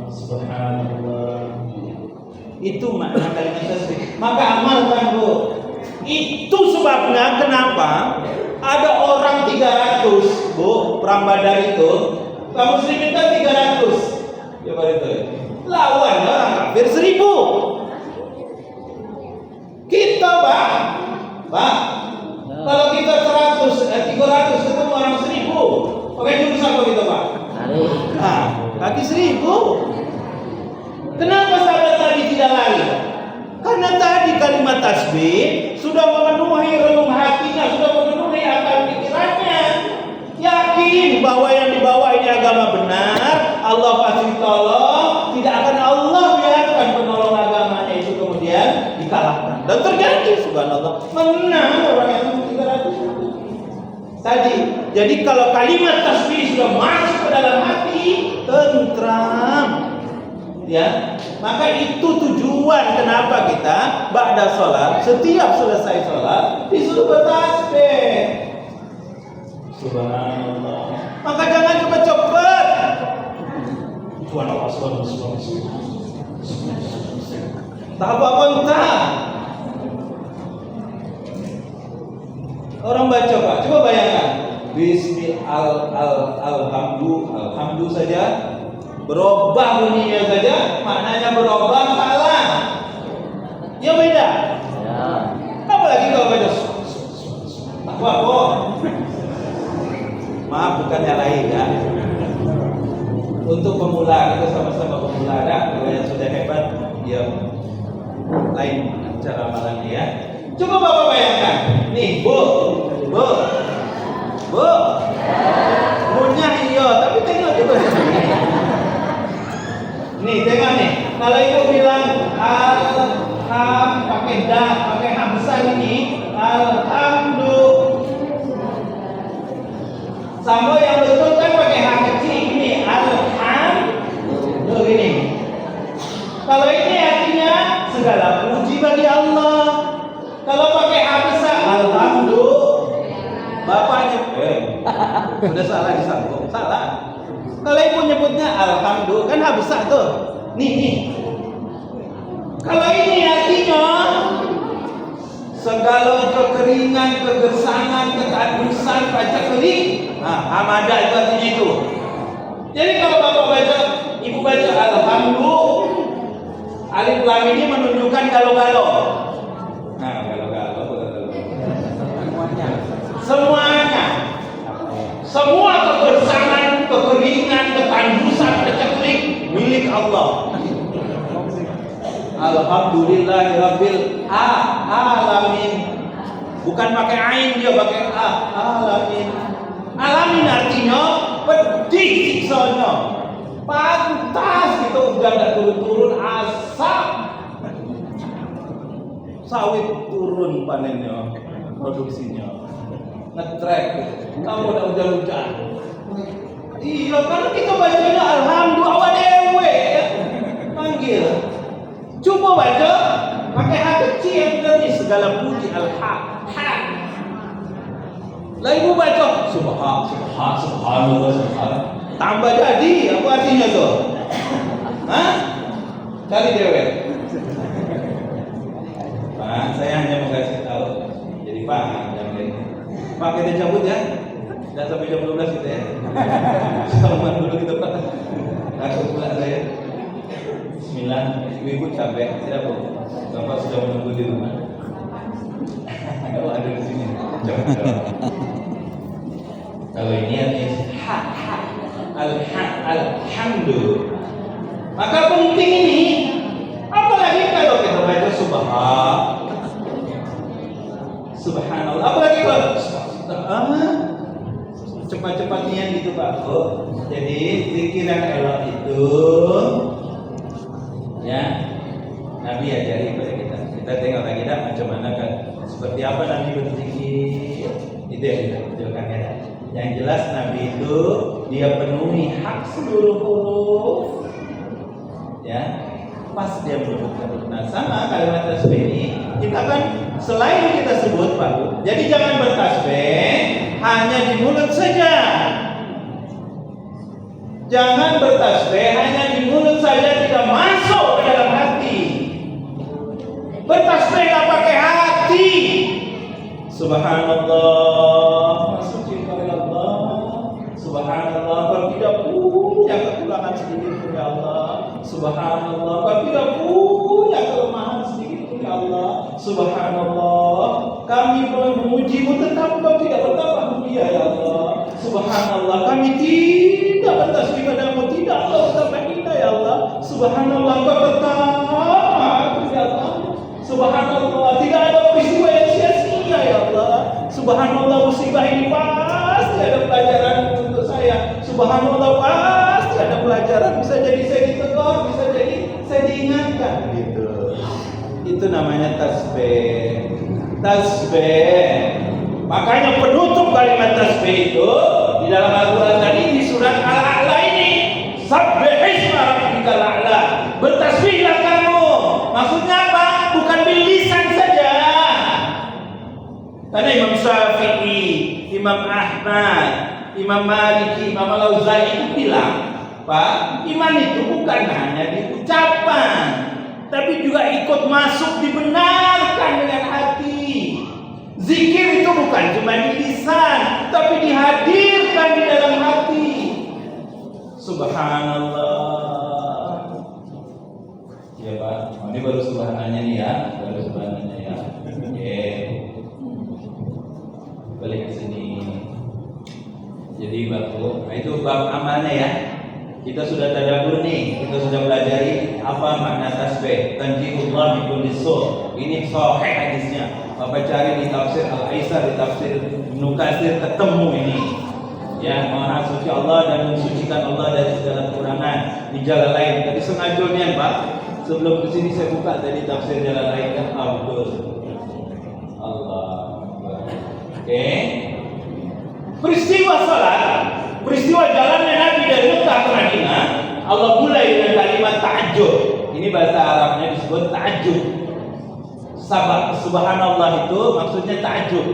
subhanallah. Itu makna kalimat tasbih. Maka amalkan Bu. Itu sebabnya kenapa ada orang 300 Bu, perang Badar itu, kaum muslimin kan 300. Coba itu. Lawan orang kafir 1000. Kita Pak, kalau kita 300 ketemu orang 1000, pakai jurus apa kita Pak? Nah, kaki 1000. Kenapa sahabat tadi tidak lari? Karena tadi kalimat tasbih sudah memenuhi relung hatinya, sudah memenuhi akal pikirannya. Yakin bahwa yang dibawa ini agama benar, Allah pasti tolong. Tidak akan Allah biarkan penolong agamanya itu kemudian dikalahkan. Dan terjadi, subhanallah, menang orang yang 300 tadi. Jadi kalau kalimat tasbih sudah masuk ke dalam hati, tentram, ya, maka itu tujuan kenapa kita ba'da sholat, setiap selesai sholat disuruh bertasbih. Subhanallah. Maka jangan cepat-cepat. Subhanallah, subhanallah. Tak apa-apa entah. Orang baca Pak, coba bayangkan. Alhamdu saja berubah bunyinya saja, maknanya berubah salah. Ya beda. Ya. Apalagi kalau baca apa? Maaf bukan yang lain ya. Untuk pemula, kita sama-sama pemula ya. Kalau yang sudah hebat, ya lain cara amalannya ya. Coba Bapak bayangkan. Nih, Bu. Punya iya, tapi tengok juga. Nih, tengok nih. Kalau ibu bilang alham pakai dah, pakai hamzah ini alhamdu. Sama yang betul kan pakai ha kecil ini alhamdu ini. Kalau ini artinya segala puji bagi Allah. Kalau pakai hamzah alhamdu, bapaknya sudah salah disambung, salah. Kalau ibu nyebutnya alhamdu kan hamzah tuh. Nih. Kalau ini artinya segala kekeringan, kegersangan, ketadusan, baca kering. Hamadah itu artinya itu. Jadi kalau bapak baca, ibu baca alhamdu, alif lam ini menunjukkan galau-galau. Galau-galau. Semuanya. Semua kegersangan, kekeringan, ketadusan, baca kering milik Allah. Alhamdulillahirabbil alamin. Bukan pakai ain, dia pakai alamin. Alamin artinya pedih siksanya. Pantas kita udah gak turun-turun asap. Sawit turun panennya, produksinya. Ngetrek, kamu udah hujan-hujan. Iya, karena kita bacanya alhamdulillah dewe ya. Panggil. Coba baca pakai ha kecil yang benar segala puji ha. Lah ibu baca subhanallah. Tambah jadi apa artinya tuh? Cari dewek. Pak, saya hanya mau kasih tahu. Jadi Pak, jangan ini. Pak, kita cabut ya. Dan sampai jam 12 gitu ya. Salaman dulu gitu Pak. Langsung pulang saya. Bismillah, ibu capek, tidak Bu. Bapak sudah menunggu di rumah. Kalau ada di sini. Kalau ini artinya alhamdulillah. Maka penting ini, apalagi kalau kita baca subhanallah, apalagi kalau cepat-cepatnya gitu Pak. Jadi zikir yang elok itu ya Nabi ajari kepada kita. Kita tengok lagi dah macam mana kan, seperti apa Nabi berzikir. Itu yang kita tunjukkan ya. Yang jelas Nabi itu dia penuhi hak seluruh huruf. Ya, pas dia menyebutkan. Nah, sama kalimat tasbih ini kita kan selain kita sebut Pak. Jadi jangan bertasbih hanya di mulut saja. Jangan bertasbih hanya di mulut saja, tidak masuk ke dalam hati. Bertasbihlah pakai hati. Subhanallah, suci Allah. Subhanallah, kau tidak punya kekurangan sedikit pun ya Allah. Subhanallah, kau tidak punya kelemahan sedikit pun ya Allah. Subhanallah, kami memujimu tetapi kau tidak betapa mulia ya Allah. Subhanallah, kami tidak bertasbih padamu, tidak betapa indah ya Allah. Subhanallah, kau betapa ya Allah. Subhanallah, tidak ada peristiwa yang sia-sia ya Allah. Subhanallah, musibah ini pasti ada pelajaran untuk saya. Subhanallah, pasti ada pelajaran. Bisa jadi saya ditegur, bisa jadi saya diingatkan gitu. Itu namanya tasbih. Makanya penutup kalimat tasbih itu di dalam Al-Quran tadi di surat Al-A'la ini, Sabbihisma rabbikal a'la. Bertasbihlah kamu. Maksudnya apa? Bukan bil lisan saja. Karena Imam Syafi'i, Imam Ahmad, Imam Maliki, Imam Al-Auza'i itu bilang, Pak, iman itu bukan hanya di ucapan, tapi juga ikut masuk dibenarkan dengan hati. Zikir itu bukan cuma di lisan, tapi dihadirkan di dalam hati. Subhanallah. Ya Pak, ini baru subhananya nih ya, baru subhananya ya. Oke. Balik ke sini. Jadi Bapak, itu bab amalnya ya. Kita sudah tadabbur nih, kita sudah pelajari apa makna tasbih. Tanjihullah bi kulli sur. Ini sahih hadisnya. Bapak cari di tafsir Al-Aisar, di tafsir Ibnu Katsir ketemu ini. Ya, Maha suci Allah dan mensucikan Allah dari segala kekurangan. Di jalan lain tadi sengaja nih Pak. Sebelum kesini saya buka tadi tafsir jalan lain kan Abdul. Allah. Oke. Peristiwa salat, peristiwa jalannya Nabi dari Mekah ke Madinah, Allah mulai dengan kalimat ta'ajjub. Ini bahasa Arabnya disebut ta'ajjub. Subhanallah itu maksudnya ta'ajjub.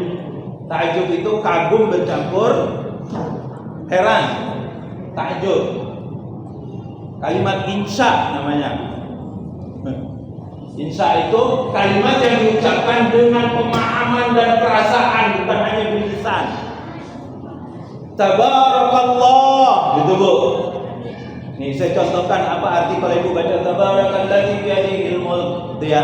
Ta'ajjub itu kagum bercampur heran. Ta'ajjub. Kalimat insya namanya. Insya itu kalimat yang diucapkan dengan pemahaman dan perasaan, bukan hanya bilisan. Tabarakallah, gitu Bu. Nih saya contohkan apa arti kalau Ibu baca tabarakalladzi biyadihil mulk, gitu ya.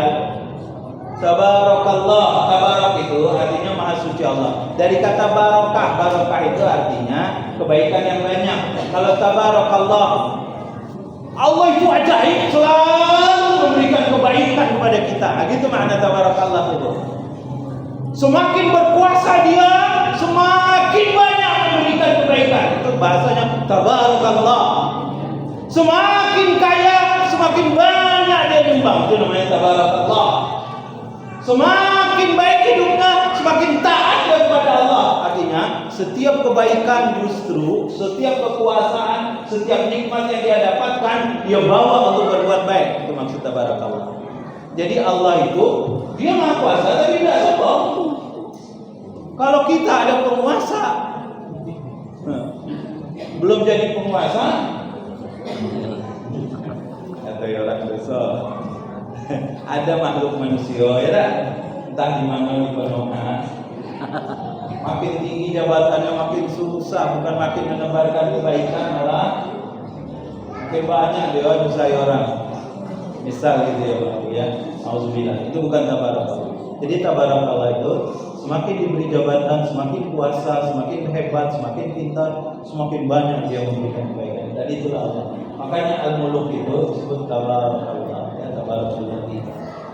Tabarakallah, tabarak itu artinya maha suci Allah. Dari kata barokah, barokah itu artinya kebaikan yang banyak. Kalau tabarakallah, Allah itu ajaib, selalu memberikan kebaikan kepada kita. Gitu makna tabarakallah itu. Semakin berkuasa dia, semakin banyak memberikan kebaikan. Itu bahasanya tabarakallah. Semakin kaya, semakin banyak dia nyumbang. Itu namanya tabarakallah. Semakin baik hidupnya, semakin taat kepada Allah. Artinya, setiap kebaikan justru, setiap kekuasaan, setiap nikmat yang dia dapatkan, dia bawa untuk berbuat baik. Itu maksud tabarakallah. Jadi Allah itu, dia maha kuasa tapi tidak sombong. Kalau kita ada penguasa, belum jadi penguasa, atau orang besar. Ada makhluk manusia ya tak? Entah di mana di Konoha. Makin tinggi jabatannya makin susah, bukan makin menebarkan kebaikan, malah makin banyak dia nyusai orang. Misal gitu ya Pak ya. Auzubillah. Itu bukan tabarakallah. Jadi tabarakallah itu semakin diberi jabatan, semakin kuasa, semakin hebat, semakin pintar, semakin banyak dia memberikan kebaikan. Tadi itulah Allah. Makanya al-muluk itu disebut tabarakallah. Tabarakallah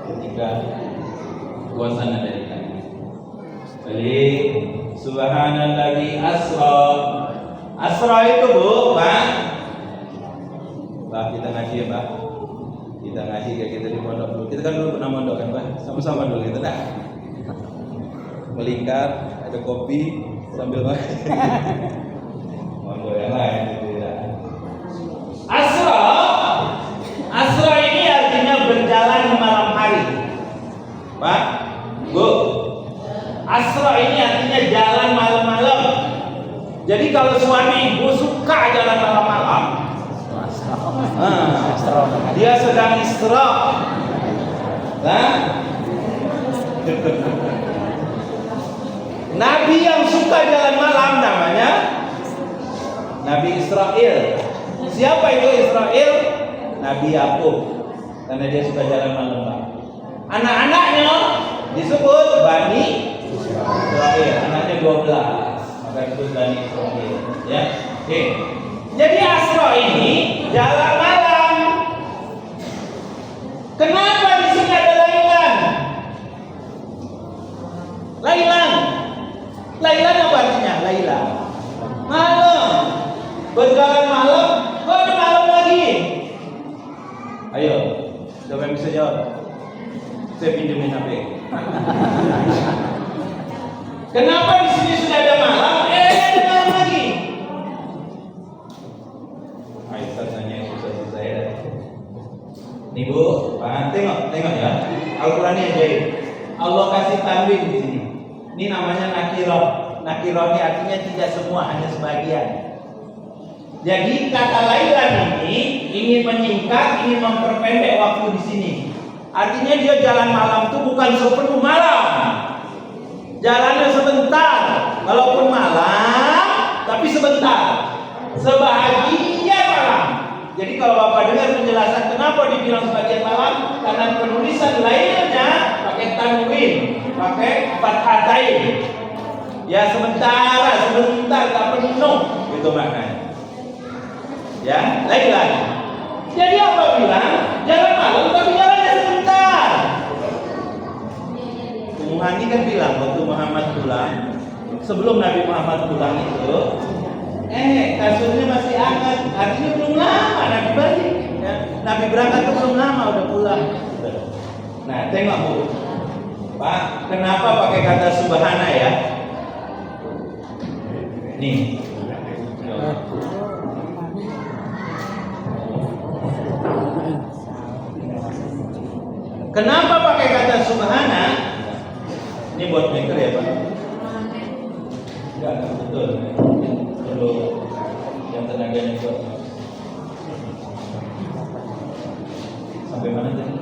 ketika kuasanya dari kami. Jadi subhanalladzi asra. Asra itu Bu, Pak. Pak kita ngaji ya, Pak. Kita ngaji kayak gitu di pondok dulu. Kita kan dulu pernah mondok kan, Pak. Sama-sama dulu gitu dah. Melingkar, ada kopi sambil makan. Mondok yang lain gitu ya. Asra. Asra ini artinya berjalan di malam hari. Pak, Bu. Asra ini artinya jalan malam-malam. Jadi kalau suami ibu suka jalan malam-malam, dia sedang isra. Nah, Nabi yang suka jalan malam namanya Nabi Israel. Siapa itu Israel? Nabi Yakub, karena dia suka jalan malam. Anak-anaknya disebut Bani Israel, anaknya 12, maka disebut Bani Israel. Ya, oke. Jadi Asra ini jalan malam. Kenapa di sini ada Lailan? Lailan, Lailan apa artinya? Laila, malam. Berjalan malam, kok ada malam lagi? Ayo, siapa yang bisa jawab? Saya pinjemin HP. Kenapa di sini sudah ada malam? Ada malam lagi. Aisyah tanya yang susah-susah ya. Nih Bu, Pak, tengok ya. Al-Quran yang jahit. Allah kasih tanwin di sini. Ini namanya nakirah. Nakirah ini artinya tidak semua, hanya sebagian. Jadi kata Lailan ini ingin menyingkat, ingin memperpendek waktu di sini. Artinya dia jalan malam itu bukan sepenuh malam. Jalannya sebentar, walaupun malam, tapi sebentar. Sebahagian malam. Jadi kalau Bapak dengar penjelasan kenapa dibilang sebagian malam, karena penulisan lainnya pakai tanwin, pakai fathatain. Ya sebentar, tak penuh, itu maknanya. Ya, lagi. Jadi apa bilang jalan malam tapi jalannya sebentar. Muhammad kan bilang waktu Muhammad pulang, sebelum Nabi Muhammad pulang itu, kasurnya masih hangat, artinya belum lama Nabi balik. Ya. Nabi berangkat tuh belum lama udah pulang. Nah, tengok Bu. Pak, kenapa pakai kata subhana ya? Nih. Kenapa pakai kata subhana? Ini buat maker ya Pak? Enggak, betul. Perlu yang tenaganya kuat. Sampai mana tadi?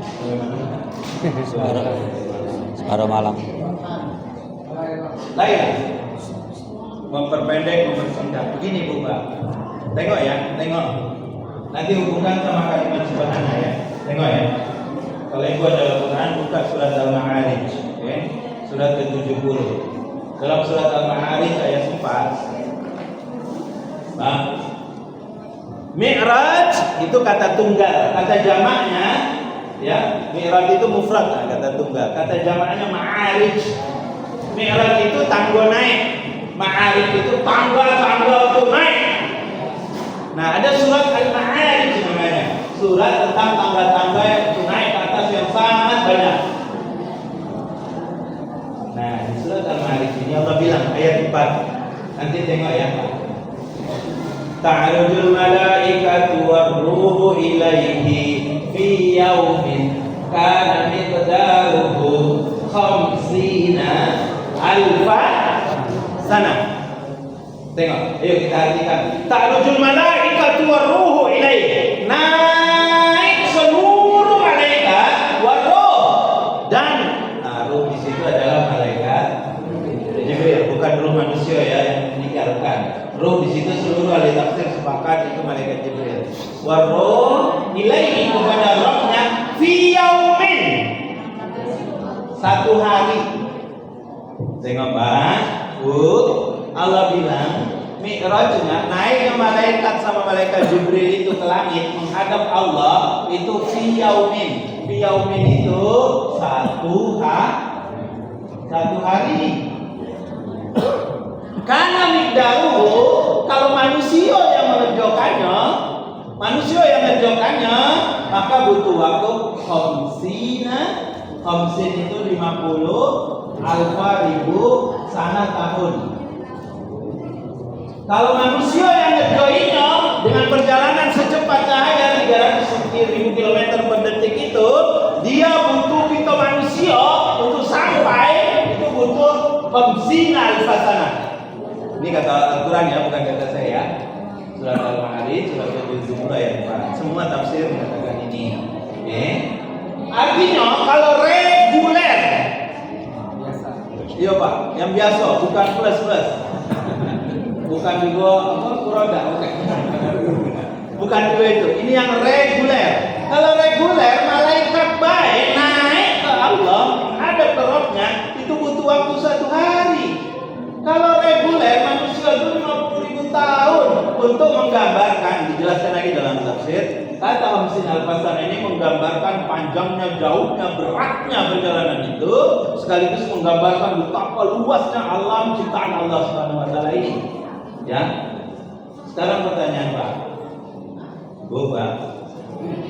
Sampai mana? Separuh malam. Lain. Memperpendek, mempersingkat. Begini Bu Pak. Tengok ya, tengok. Nanti hubungkan sama kalimat subhana ya. Tengok ya. Kalau ibu ada Al-Quran, buka surat Al-Ma'arij, okay? Surat ke-70. Dalam surat Al-Ma'arij ayat 4, Bang, Mi'raj itu kata tunggal, kata jamaknya, ya, Mi'raj itu mufrad, kata tunggal, kata jamaknya Ma'arij. Mi'raj itu tangga naik, Ma'arij itu tangga untuk naik. Nah, ada surat Al-Ma'arij namanya. Surat tentang tangga-tangga yang naik ke atas yang sangat banyak. Nah, di surat Al-Ma'arij ini Allah bilang ayat 4. Nanti tengok ya Pak. Ta'arujul malaikatu war-ruhu ilaihi fi yaumin kana miqdaruhu khamsina alfa sana. Tengok, ayo kita artikan. Ta'arujul malaikatu war-ruhu ilaihi. Naik seluruh malaikat war-ruh, dan ruh di situ adalah malaikat Jibril, bukan ruh manusia ya yang meninggalkan. Ruh di situ seluruh ahli tafsir sepakat itu malaikat Jibril. War-ruh ilaihi, kepada rohnya, fi yaumin, satu hari. Tengok Pak, Bu, Allah bilang Mi'rajnya, naiknya malaikat sama malaikat Jibril itu ke langit menghadap Allah itu fi yaumin. Fi yaumin itu satu hari. Karena miqdaruhu, kalau manusia yang mengerjakannya, maka butuh waktu khamsin itu 50 alfa ribu sana tahun. Kalau manusia yang ngerjainnya dengan perjalanan secepat cahaya 300.000 km per detik itu, dia butuh kita manusia untuk sampai itu butuh khamsina alfa sana. Ini kata Al-Quran ya, bukan kata saya. Surat Al-Ma'arij, surat ke-70 ayat 4. Semua tafsir mengatakan ini. Okay. Artinya kalau reguler, iya Pak, yang biasa, bukan plus. Bukan juga roda, bukan dua itu. Ini yang reguler. Kalau reguler, malaikat baik naik ke Allah, ada ke rohnya, itu butuh waktu 1 hari. Kalau reguler, manusia itu 50.000 tahun untuk menggambarkan, dijelaskan lagi dalam tafsir. Kata Hamsin Al-Fasan ini menggambarkan panjangnya, jauhnya, beratnya perjalanan itu, sekaligus menggambarkan betapa luasnya alam ciptaan Allah Subhanahu wa taala ini. Ya. Sekarang pertanyaan Pak. Bu Pak,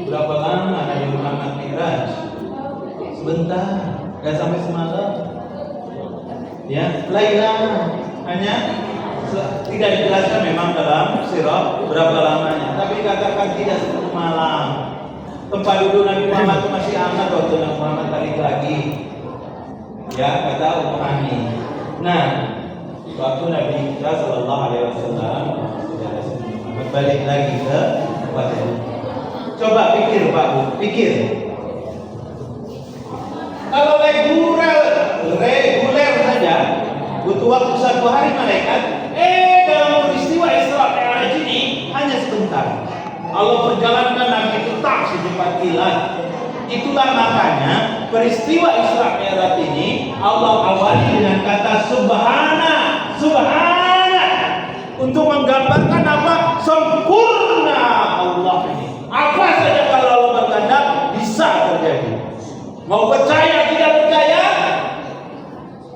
berapa lama Nabi Muhammad Mi'raj? Sebentar, enggak sampai semalam. Ya, Laila hanya tidak dijelaskan memang dalam sirah berapa lamanya, tapi katakan tidak 1 malam. Tempat duduk Nabi Muhammad itu masih aman waktu Nabi Muhammad balik lagi. Ya, kata Ummu Hani. Nah, waktu Nabi kita Sallallahu Alaihi Wasallam balik lagi ke tempat itu. Coba pikir Pak Bu, pikir. Kalau reguler saja butuh waktu 1 hari malaikat. Dalam peristiwa Isra Mi'raj ini hanya sebentar. Allah perjalankan Nabi itu tak secepat kilat. Itulah makanya peristiwa Isra Mi'raj ini Allah awali dengan kata subhana untuk menggambarkan apa? Sempurna Allah ini. Apa saja kalau Allah berkehendak bisa terjadi. Mau percaya tidak percaya,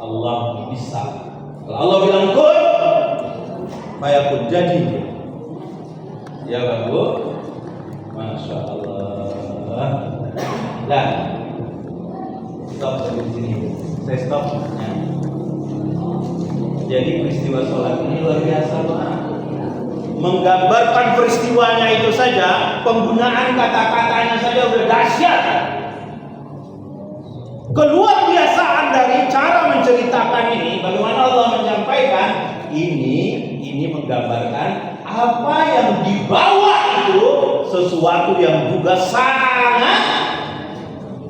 Allah bisa. Kalau Allah bilang kun, fayakun, jadi. Ya Bapak Bu. Masya Allah. Nah, stop sampai di sini. Saya stop. Ya. Jadi peristiwa sholat ini luar biasa, Pak. Menggambarkan peristiwanya itu saja, penggunaan kata-katanya saja udah dahsyat. Keluar biasaan dari cara menceritakan ini, bagaimana Allah menyampaikan ini menggambarkan apa yang dibawa itu sesuatu yang juga sangat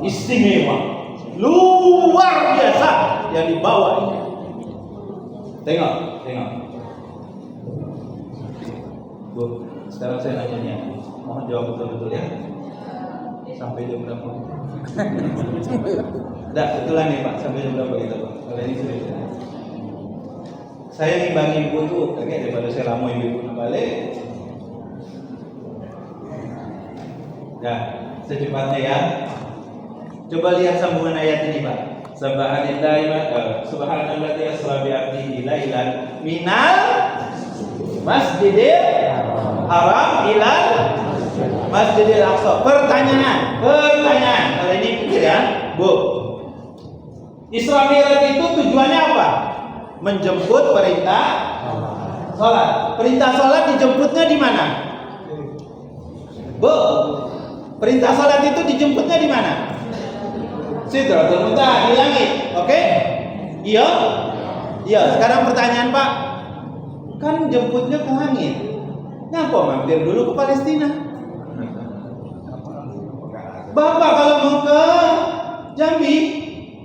istimewa, luar biasa yang dibawa ini. Tengok. Bu, sekarang saya nanya, mohon jawab betul-betul ya. Sampai jam berapa? Dah, betulan nih Pak, sampai jam berapa kita Pak? Kalau ini sudah. Saya nimbangin ibu tuh, kayaknya daripada saya lama ibu balik. Nah, secepatnya ya. Coba lihat sambungan ayat ini Pak. Subhanalladzi asra bi 'abdihi lailan minal masjidil haram ilal masjidil aqsa. Pertanyaan. Kalau ini pikir ya, Bu. Isra Mi'raj itu tujuannya apa? Menjemput perintah sholat. Perintah sholat dijemputnya di mana? Bu, perintah sholat itu dijemputnya di mana? Sidratul Muntaha, di langit. Oke? Iya. Sekarang pertanyaan Pak, kan jemputnya ke langit. Ngapa mampir dulu ke Palestina? Bapak kalau mau ke Jambi,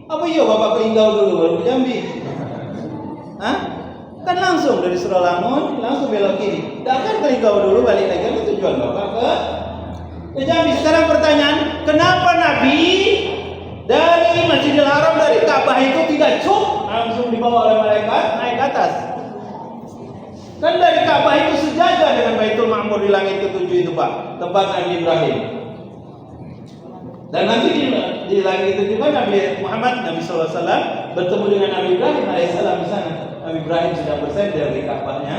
apa iya Bapak ke Inggau dulu baru ke Jambi? Hah? Kan langsung dari Suralamun langsung belok kiri. Tidak kan ke Inggau dulu balik lagi ke tujuan Bapak ke Jambi. Sekarang pertanyaan, kenapa Nabi dari Masjidil Haram, dari Ka'bah itu tidak langsung dibawa oleh malaikat naik ke atas? Kan dari Ka'bah itu sejajar dengan Baitul Ma'mur di langit ketujuh itu Pak, tempat Nabi Ibrahim. Dan nanti di langit itu juga Nabi Muhammad, Nabi SAW bertemu dengan Nabi Ibrahim alaihissalam di sana. Nabi Ibrahim sedang bersandar di Ka'bahnya.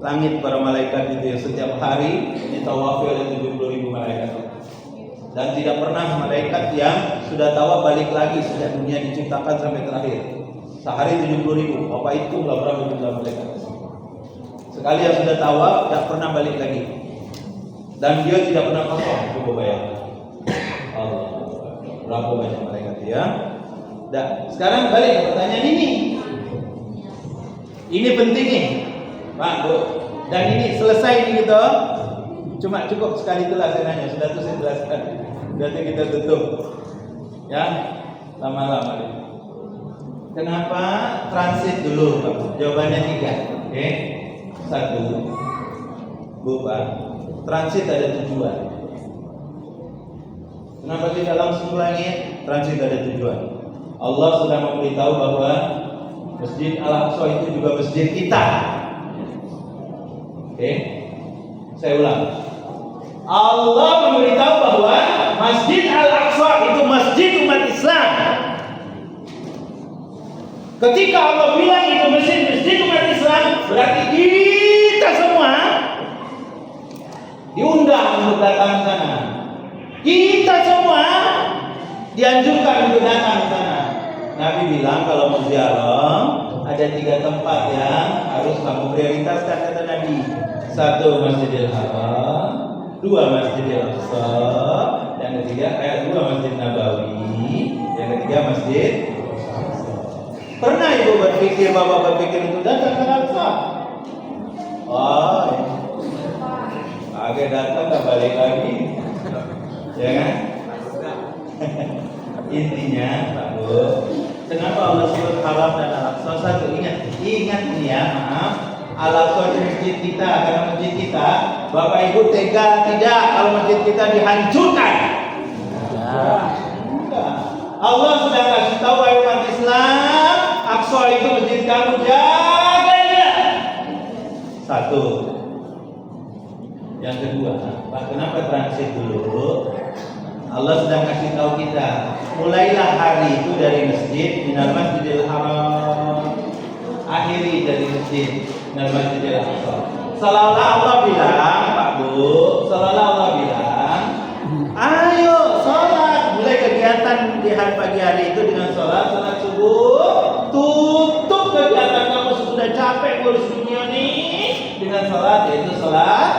Langit para malaikat itu yang setiap hari ditawafi oleh 70.000 malaikat. Dan tidak pernah malaikat yang sudah tawaf balik lagi sejak dunia diciptakan sampai terakhir. Sehari 70.000. Bapak hitunglah berapa jumlah malaikat. Sekali yang sudah tawaf tidak pernah balik lagi. Dan dia tidak pernah kosong. Coba bayangkan. Allah, berapa banyak malaikat ya? Dah, sekarang balik pertanyaan ini. Ini penting nih, Pak, Bu. Dan ini selesai ini gitu. Cuma cukup sekali itulah saya nanya. Sudah tuh saya jelaskan. Berarti kita tutup. Ya, lama-lama. Kenapa transit dulu, Pak? Jawabannya 3. Oke. 1. Bu, Pak. Transit ada tujuan. Kenapa tidak langsung ke langit? Transit ada tujuan. Allah sudah memberitahu bahwa Masjid Al-Aqsa itu juga masjid kita. Oke. Saya ulang. Allah memberitahu bahwa Masjid Al-Aqsa itu masjid umat Islam. Ketika Allah bilang itu masjid umat Islam, berarti kita semua diundang untuk datang ke sana. Kita semua dianjurkan untuk datang ke sana. Nabi bilang kalau mau ziarah ada 3 tempat yang harus kamu prioritaskan, kata Nabi. 1 Masjidil Haram, 2 Masjidil Aqsa, yang ketiga 2 Masjid Nabawi, yang ketiga Masjid. Pernah ibu berpikir, bapak berpikir untuk datang ke Al-Aqsa? Oh, agak datang tak balik lagi. Ya kan? Intinya Pak Bu, kenapa Allah sebut haram dan Al-Aqsa? 1, ingat ini ya, maaf, Al-Aqsa itu masjid kita, karena masjid kita, Bapak Ibu tega tidak kalau masjid kita dihancurkan? Enggak. Allah sudah kasih tahu umat Islam, Aqsa itu masjid kamu, jaga dia. 1. Yang kedua, Pak, kenapa transit dulu? Allah sedang kasih tahu kita, mulailah hari itu dari masjid minal Masjidil Haram, akhiri dari masjid minal Masjidil Aqsa. Seolah-olah Allah bilang, Pak Bu, Bu, seolah Allah bilang, ayo sholat. Mulai kegiatan di hari pagi hari itu dengan sholat subuh. Tutup kegiatan kamu sudah capek ngurus dunia ini dengan sholat, yaitu sholat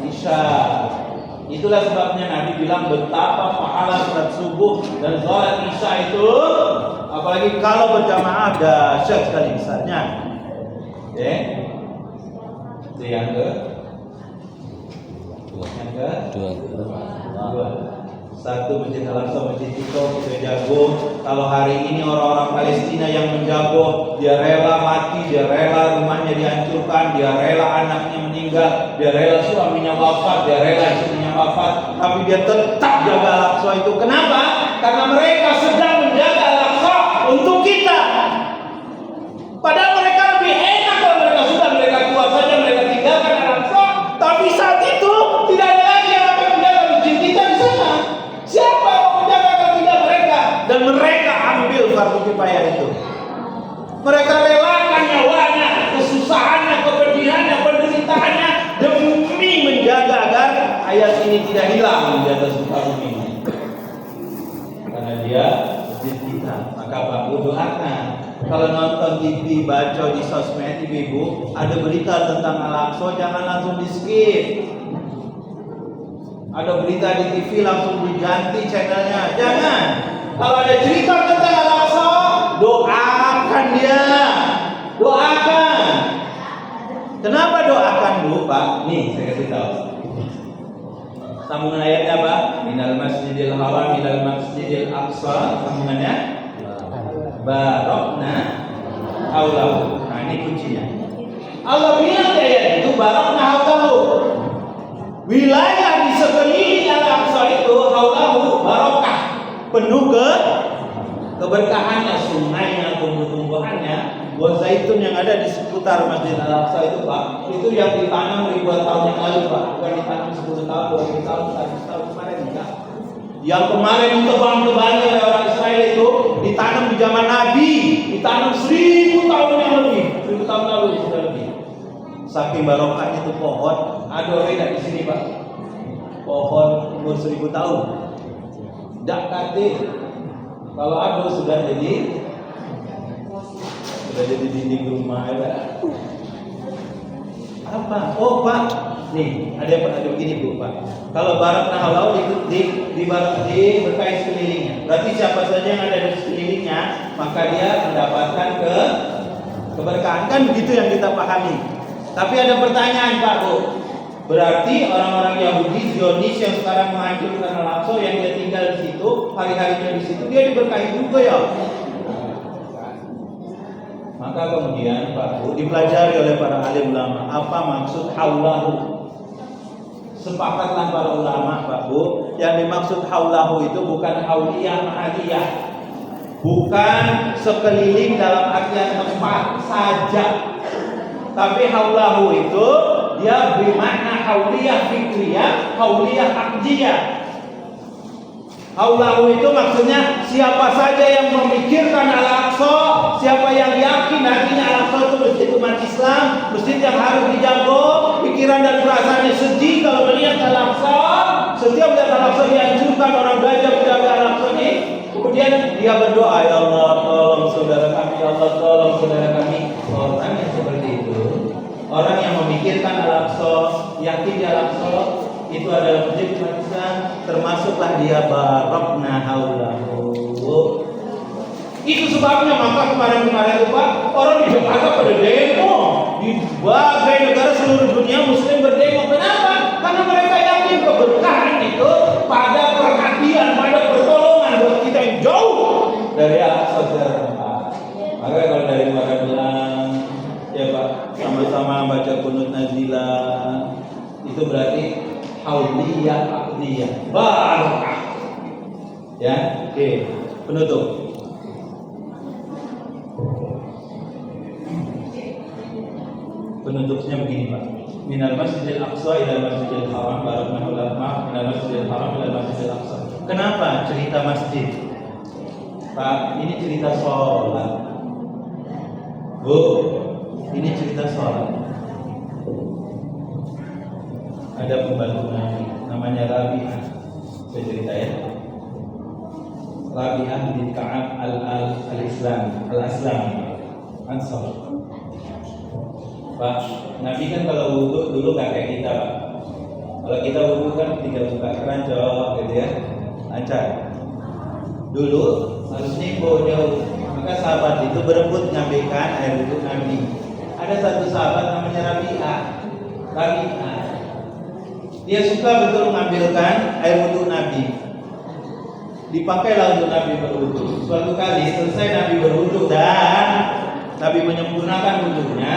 Isya. Itulah sebabnya Nabi bilang betapa pahala sholat subuh dan sholat Isya itu, apalagi kalau berjamaah, dahsyat sekali besarnya. Oke, itu yang ke dua. Satu Masjid Al-Aqsa, Masjid Iqo, kita jago. Kalau hari ini orang-orang Palestina yang menjago, dia rela mati, dia rela rumahnya dihancurkan, dia rela anaknya meninggal, dia rela suaminya wafat, dia rela istrinya wafat, tapi dia tetap jaga Al-Aqsa itu. Kenapa? Karena mereka sedang menjaga Al-Aqsa untuk kita. Padahal mereka lebih enak kalau mereka keluar saja, mereka tinggalkan Al-Aqsa. Tapi saat itu tidak ada lagi yang akan menjaga masjid kita di sana. Siapa yang menjaga kalau tidak mereka? Dan mereka ambil fardu kifayah itu. Mereka relakan nyawanya, kesusahannya, kepedihannya, penderitaannya demi menjaga agar ayat ini tidak hilang di atas muka bumi ini. Karena dia masjid kita. Maka Bapak doakan. Kalau nonton TV, baca di sosmed, ibu-ibu, ada berita tentang Al-Aqsa, jangan langsung di skip. Ada berita di TV langsung diganti channelnya, jangan. Kalau ada cerita tentang Al-Aqsa, doakan dia, doakan. Kenapa doakan dulu Pak? Nih saya kasih tahu. Sambungan ayatnya apa? Minal masjidil haram minal masjidil aqsa. Sambungannya barokna haulahu. Nah ini kuncinya. Allah bilang di ayat itu barokna haulahu. Wilayah di sekeliling Al-Aqsa itu haulahu barokah, penuh keberkahannya, sungainya, tumbuh-tumbuhannya, buah zaitun yang ada di seputar Masjid Al-Aqsa itu Pak, itu yang ditanam ribuan tahun yang lalu Pak, bukan ditanam 10 tahun, 20 tahun, 100 tahun kemarin enggak. Yang kemarin tebang-tebangnya oleh orang Israel itu ditanam di zaman Nabi, ditanam 1000 tahun yang lebih, 1000 tahun lalu sudah lebih. Saking barokahnya itu pohon, ada beda di sini Pak. Pohon umur 1000 tahun. Dak kate. Kalau ada sudah jadi dinding rumah ya. Apa? Oh Pak, nih ada begini Bu Pak. Kalau barat nahalau di barat di berkait sekelilingnya. Berarti siapa saja yang ada di sekelilingnya, maka dia mendapatkan keberkahan. Kan begitu yang kita pahami. Tapi ada pertanyaan Pak Bu. Berarti orang-orang Yahudi Zionis yang sekarang menghancurkan Al-Aqsa, yang dia tinggal di situ, hari-harinya di situ, dia diberkahi juga ya. Maka kemudian Pak Bu dipelajari oleh para alim ulama apa maksud haulahu. Sepakatlah para ulama Pak Bu, yang dimaksud haulahu itu bukan hauliyah ma'aliyah, bukan sekeliling dalam artian tempat saja. Tapi haulahu itu dia bermakna hauliyah fikriyah, hauliyah aqdiyah. Haulahu itu maksudnya siapa saja yang memikirkan Al-Aqsa, siapa yang yakin hatinya Al-Aqsa itu masjid umat Islam, masjid yang harus dijaga, pikiran dan perasaannya sedih kalau melihat Al-Aqsa, setiap melihat Al-Aqsa dihancurkan, orang belajar menjaga Al-Aqsa ini, kemudian dia berdoa, ya Allah tolong saudara kami, ya Allah tolong saudara kami. Orang yang seperti itu, orang yang memikirkan Al-Aqsa, yakin di Al-Aqsa itu adalah masjid umat Islam, termasuklah dia barokna haulahu. Itu sebabnya maka kemarin-kemarin itu Pak, orang di Jakarta pada demo, di berbagai negara seluruh dunia Muslim berdemo. Kenapa? Karena mereka yakin keberkahan itu pada perhatian, pada pertolongan buat kita yang jauh dari Al-Aqsa. Maka kalau dari mereka bilang, ya Pak, sama-sama baca kunut nazilah, itu berarti hauliyah aqdiyah barakah. Ya, oke. Penutup. Penutupnya begini Pak. Minal masjidil aqsa ila masjidil haram barakna ulama minal masjidil haram ila masjidil aqsa. Kenapa cerita masjid? Pak, ini cerita sholat. Bu, ini cerita sholat. ada pembantu Nabi namanya Rabi'ah. Saya cerita ya. Rabi'ah bin Ka'ab al-Aslami Ansar. Pak, Nabi kan kalau wudhu dulu nggak kayak kita, Pak. Kalau kita wudhu kan tinggal buka keranjang gitu ya, lancar. Dulu harus nimbo jauh. Maka sahabat itu berebut ngambilkan air wudhu Nabi. Ada satu sahabat namanya Rabi'ah. Dia suka betul mengambilkan air wudhu Nabi. Dipakailah untuk Nabi berwudhu. Suatu kali selesai Nabi berwudhu dan Nabi menyempurnakan wudhunya,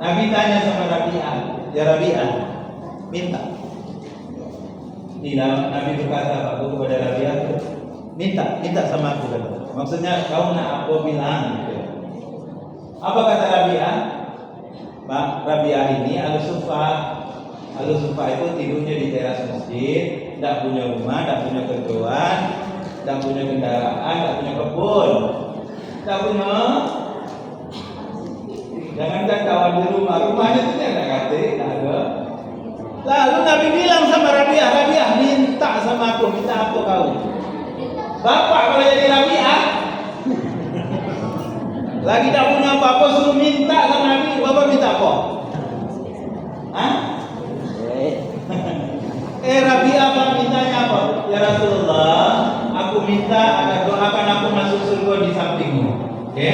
Nabi tanya sama Rabi'ah, ya Rabi'ah, minta. Nabi berkata kepada Rabi'ah, minta sama aku. Maksudnya kau nak aku bilang gitu. Apa kata Rabi'ah? Pak, Rabi'ah ini Al-Sufa itu tidurnya di teras masjid, tidak punya rumah, tidak punya kerjaan, tidak punya kendaraan, tidak punya kebun, tidak punya. Jangankan kawan di rumahnya itu tidak ada, tidak ada. Lalu Nabi bilang sama Rabi'ah, minta sama aku, minta apa kau? Bapak kalau jadi Rabi'ah, lagi tidak punya apa-apa suruh minta sama Nabi, Bapak minta apa? Hah? Rabi'ah Pak mintanya apa? Ya Rasulullah, aku minta agar doakan aku masuk surga di sampingmu. Oke?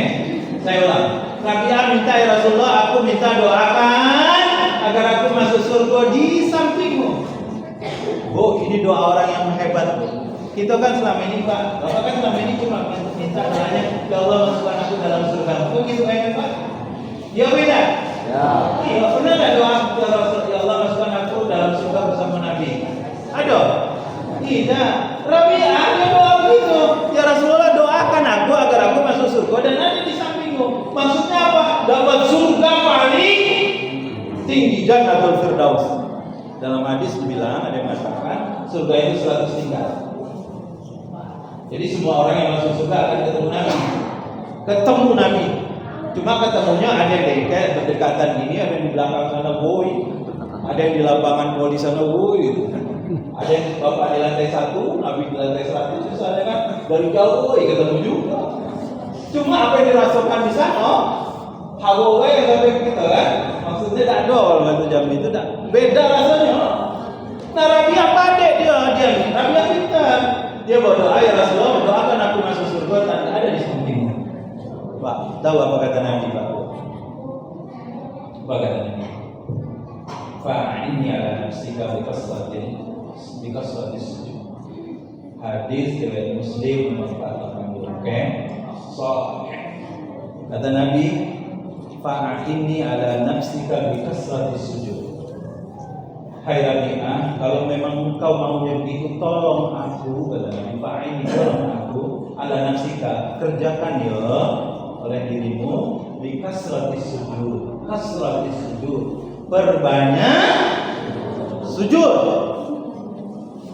Saya ulang. Rabi'ah minta, ya Rasulullah, aku minta doakan agar aku masuk surga di sampingmu. Oh, ini doa orang yang hebat. Kita kan selama ini Pak, Bapak kan selama ini cuma minta doanya, ya Allah masukkan aku dalam surga. Kok gitu hebat Pak? Ya beda. Ya. Iya, pernah nggak doa ya Rasul, ya Allah masukkan aku dalam surga bersama Nabi? Ada? Tidak. Rabi'ah dia doa begitu. Ya Rasulullah, doakan aku agar aku masuk surga dan ada di sampingmu. Maksudnya apa? Dapat surga paling tinggi, Jannatul Firdaus. Dalam hadis dibilang, ada yang mengatakan surga itu 100 tingkat. Jadi semua orang yang masuk surga akan ketemu Nabi. Cuma ketemunya ada yang kayak berdekatan gini, ada yang di belakang sana, boy. Ada yang di lapangan bola di sana, boy. Ada yang Bapak di lantai 1, Nabi di lantai 100, susahnya kan dari jauh, boy, ketemu juga. Cuma apa yang dirasakan di sana, hawa yang sampai kita kan, maksudnya tak dol waktu jam itu tak beda rasanya. Nah Rabi'ah pandai dia Rabi'ah pintar. Dia berdoa, ya Rasulullah, doakan aku masuk surga dan ada di sampingmu. Pak, tahu apa kata Nabi Pak? Apa kata Nabi? Fa'inni ala nafsika bikasratis sujud. Hadis riwayat Muslim nomor 480. Oke. So, kata Nabi, fa'inni ala nafsika bikasratis sujud. Hai Rabi'ah, kalau memang engkau maunya begitu, tolong aku, kata Nabi, fa'inni, tolong aku ala nafsika, kerjakan ya oleh dirimu bikasratis sujud. Kasratis sujud, perbanyak sujud.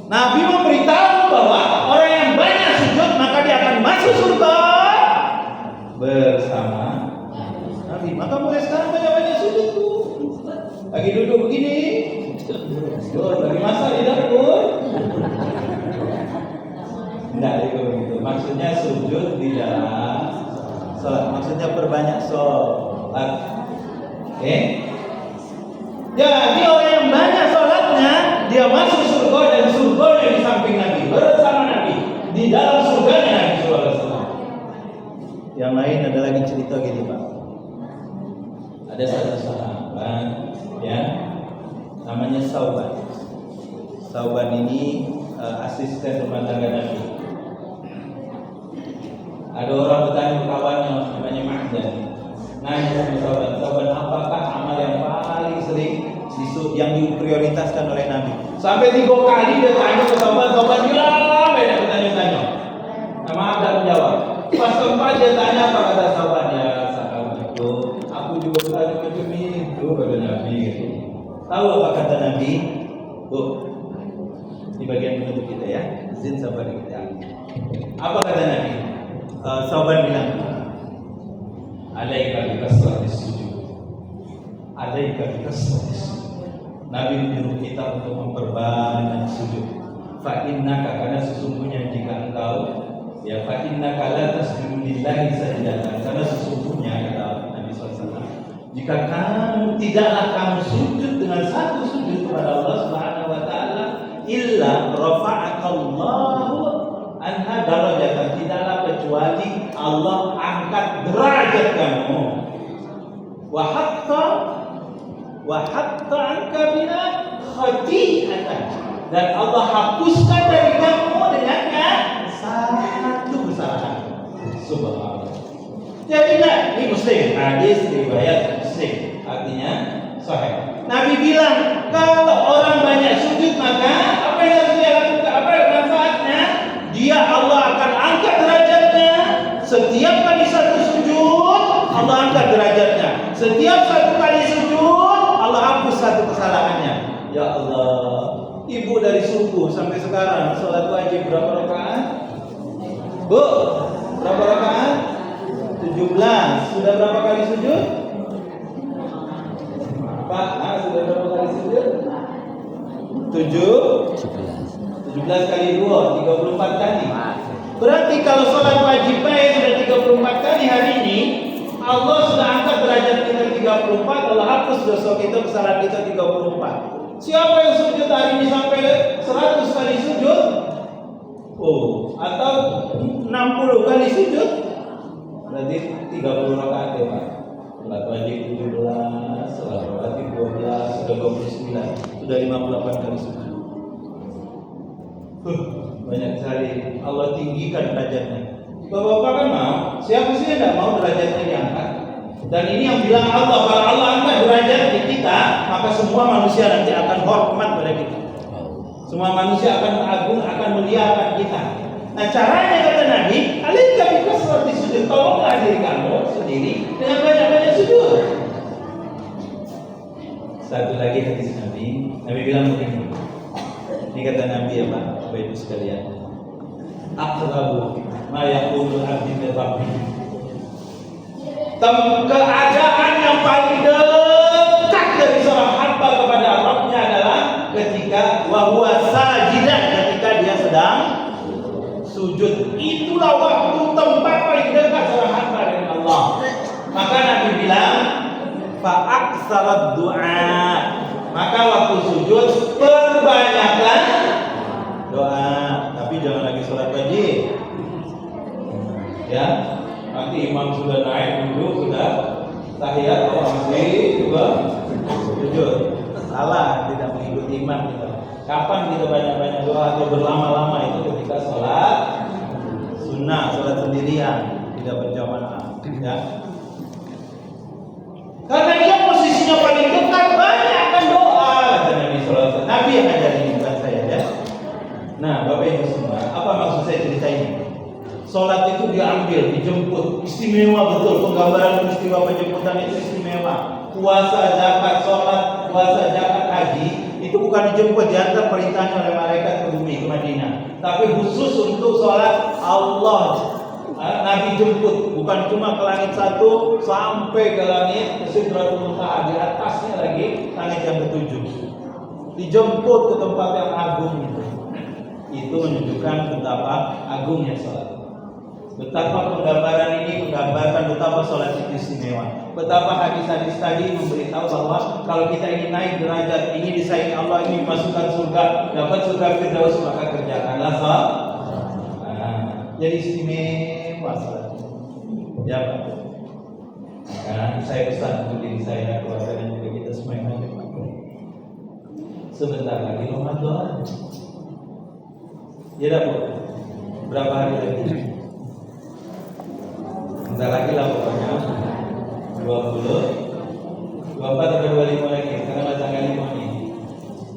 Nabi memberitahu bahwa orang yang banyak sujud maka dia akan masuk surga bersama Nabi. Maka mulai sekarang banyak-banyak sujud tuh. Lagi duduk begini, lagi masak di dapur. Enggak begitu. Maksudnya sujud di dalam salat. Maksudnya perbanyak salat. Oke? Jadi orang yang banyak salatnya, dia masuk surga dan surganya di samping Nabi, bersama Nabi, di dalam surganya Nabi sallallahu alaihi wasallam. Yang lain ada lagi cerita gini, Pak. Ada satu sahabat ya, namanya Sauban. Sauban ini asisten rumah tangga Nabi. Ada orang bertanya ke kawannya namanya Ma'dan. Nanya sama Sauban, apakah amal yang paling sering yang diprioritaskan oleh Nabi? Sampai 3 kali dia tanya ke Sauban ya banyak bertanya-tanya. Nama Ma'dan menjawab. Pas keempat dia tanya apa kata Sauban, ya sahabat itu, aku juga bertanya macam itu kata Nabi gitu. Tahu apa kata Nabi? Bu, di bagian penutup kita ya, izin sahabat kita. Apa kata Nabi? Sauban bilang, alaika bikasratis sujud. Alaika bikasratis sujud. Nabi menyuruh kita untuk memperbanyak sujud. Fa innaka, karena sesungguhnya jika engkau ya fa innaka la tasjudu lillahi sajdatan, karena sesungguhnya kata Nabi SAW, jika kamu tidaklah kamu sujud dengan satu sujud kepada Allah Subhanahu wa taala illa rafa'akallahu anha darajatan, tidaklah kecuali Allah angkat derajat kamu. Wa hatta anka bina khati'atan, dan Allah hapuskan dari kamu dengan satu kesalahan. Subhanallah. Jadi ini Muslim, hadis riwayat Muslim, artinya sahih. Nabi bilang kalau orang banyak sujud maka apa yang harus dia lakukan? Apa manfaatnya? Dia Allah akan angkat derajatnya. Setiap kali satu sujud Allah angkat derajatnya. Setiap satu kali sujud Allah hapus satu kesalahannya. Ya Allah, ibu dari subuh sampai sekarang sholat wajib berapa rakaat? Bu, berapa rakaat? 17. Sudah berapa kali sujud? Pak, sudah berapa kali sujud? 17 kali 2, 34 kali. Berarti kalau sholat wajib sudah 34 kali hari ini, Allah sudah angkat derajat kita 34, Allah hapus dosa kita, kesalahan kita 34. Siapa yang sujud hari ini sampai 100 kali sujud? Oh, atau 60 kali sujud? Berarti 30 rakaat ya Pak. Sholat wajib 17, sholat rawatib 12, sudah 29, sudah 58 kali sujud. Banyak sekali Allah tinggikan derajatnya. Bapak-bapak kan mau, siapa sih yang tidak mau derajatnya diangkat? Dan ini yang bilang Allah, kalau Allah angkat derajat di kita, maka semua manusia nanti akan hormat pada kita. Semua manusia akan agung, akan muliakan kita. Nah caranya kata Nabi, alaika bikasrati sujud, tolonglah diri kamu sendiri dengan banyak-banyak sujud. Satu lagi hadis Nabi bilang begini. Ini kata Nabi ya Pak, Bapak Ibu sekalian. Aqrabu ma yaqulu abdi min rabbih. Keadaan yang paling dekat dari seorang hamba kepada Rabbnya adalah ketika wa huwa sajidan, ketika dia sedang sujud. Itulah waktu tempat paling dekat seorang hamba dengan Allah. Maka Nabi bilang fa aktsarat du'a, maka waktu sujud perbanyaklah doa, tapi jangan lagi sholat wajib. Ya, nanti imam sudah naik dulu, sudah tahiyat, masih juga sujud. Salah, tidak mengikuti imam kita. Kapan kita banyak-banyak doa atau berlama-lama itu ketika sholat sunnah, sholat sendirian, tidak berjamaah. Ya. Karena dia posisinya paling dekat, banyakkan doa, kata Nabi SAW. Nabi yang ajarin, bukan saya ya. Nah, Bapak Ibu semua, apa maksud saya cerita ini? Sholat itu diambil, dijemput, istimewa betul. Penggambaran peristiwa penjemputan itu istimewa. Puasa, zakat, sholat, puasa, zakat, haji itu bukan dijemput, diantar perintahnya oleh malaikat ke bumi, ke Madinah. Tapi khusus untuk sholat Allah. Nabi jemput, bukan cuma ke langit satu sampai ke langit ke Sidratul Muntaha, di atasnya lagi langit yang ketujuh. Dijemput ke tempat yang agung itu. Itu menunjukkan betapa agungnya sholat. Betapa penggambaran ini menggambarkan betapa sholat itu istimewa. Betapa hadis-hadis tadi memberitahu bahwa kalau kita ingin naik derajat, ingin disayangi Allah, ingin masukkan surga, dapat surga Firdaus, maka kerjakanlah sholat. Jadi istimewa sholat. Ya Pak. Nah, saya pesan untuk diri saya, keluarga dan juga kita semua yang ada. Sebentar lagi Ramadan. Ya Bu. Berapa hari lagi? Bentar lagi lah pokoknya 20, 24 atau 25 lagi. Karena masih tanggal 5 nih.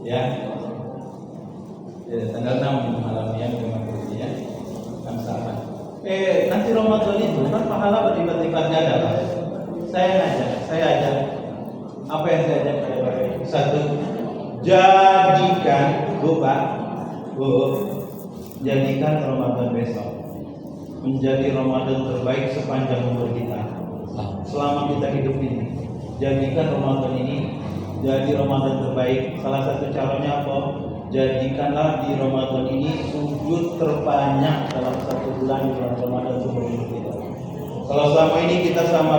Ya. Tanggal 6 malamnya memang ya. Nanti Ramadan itu kan pahala berlipat-lipat ganda Pak. Saya ajak. Apa yang saya ajak pada Bapak Ibu? Satu, jadikan jadikan Ramadan besok menjadi Ramadan terbaik sepanjang umur kita. Selama kita hidup ini, jadikan Ramadan ini jadi Ramadan terbaik. Salah satu caranya apa? Jadikanlah di Ramadan ini sujud terbanyak dalam satu bulan di bulan Ramadan sebelum kita. Kalau selama ini kita sama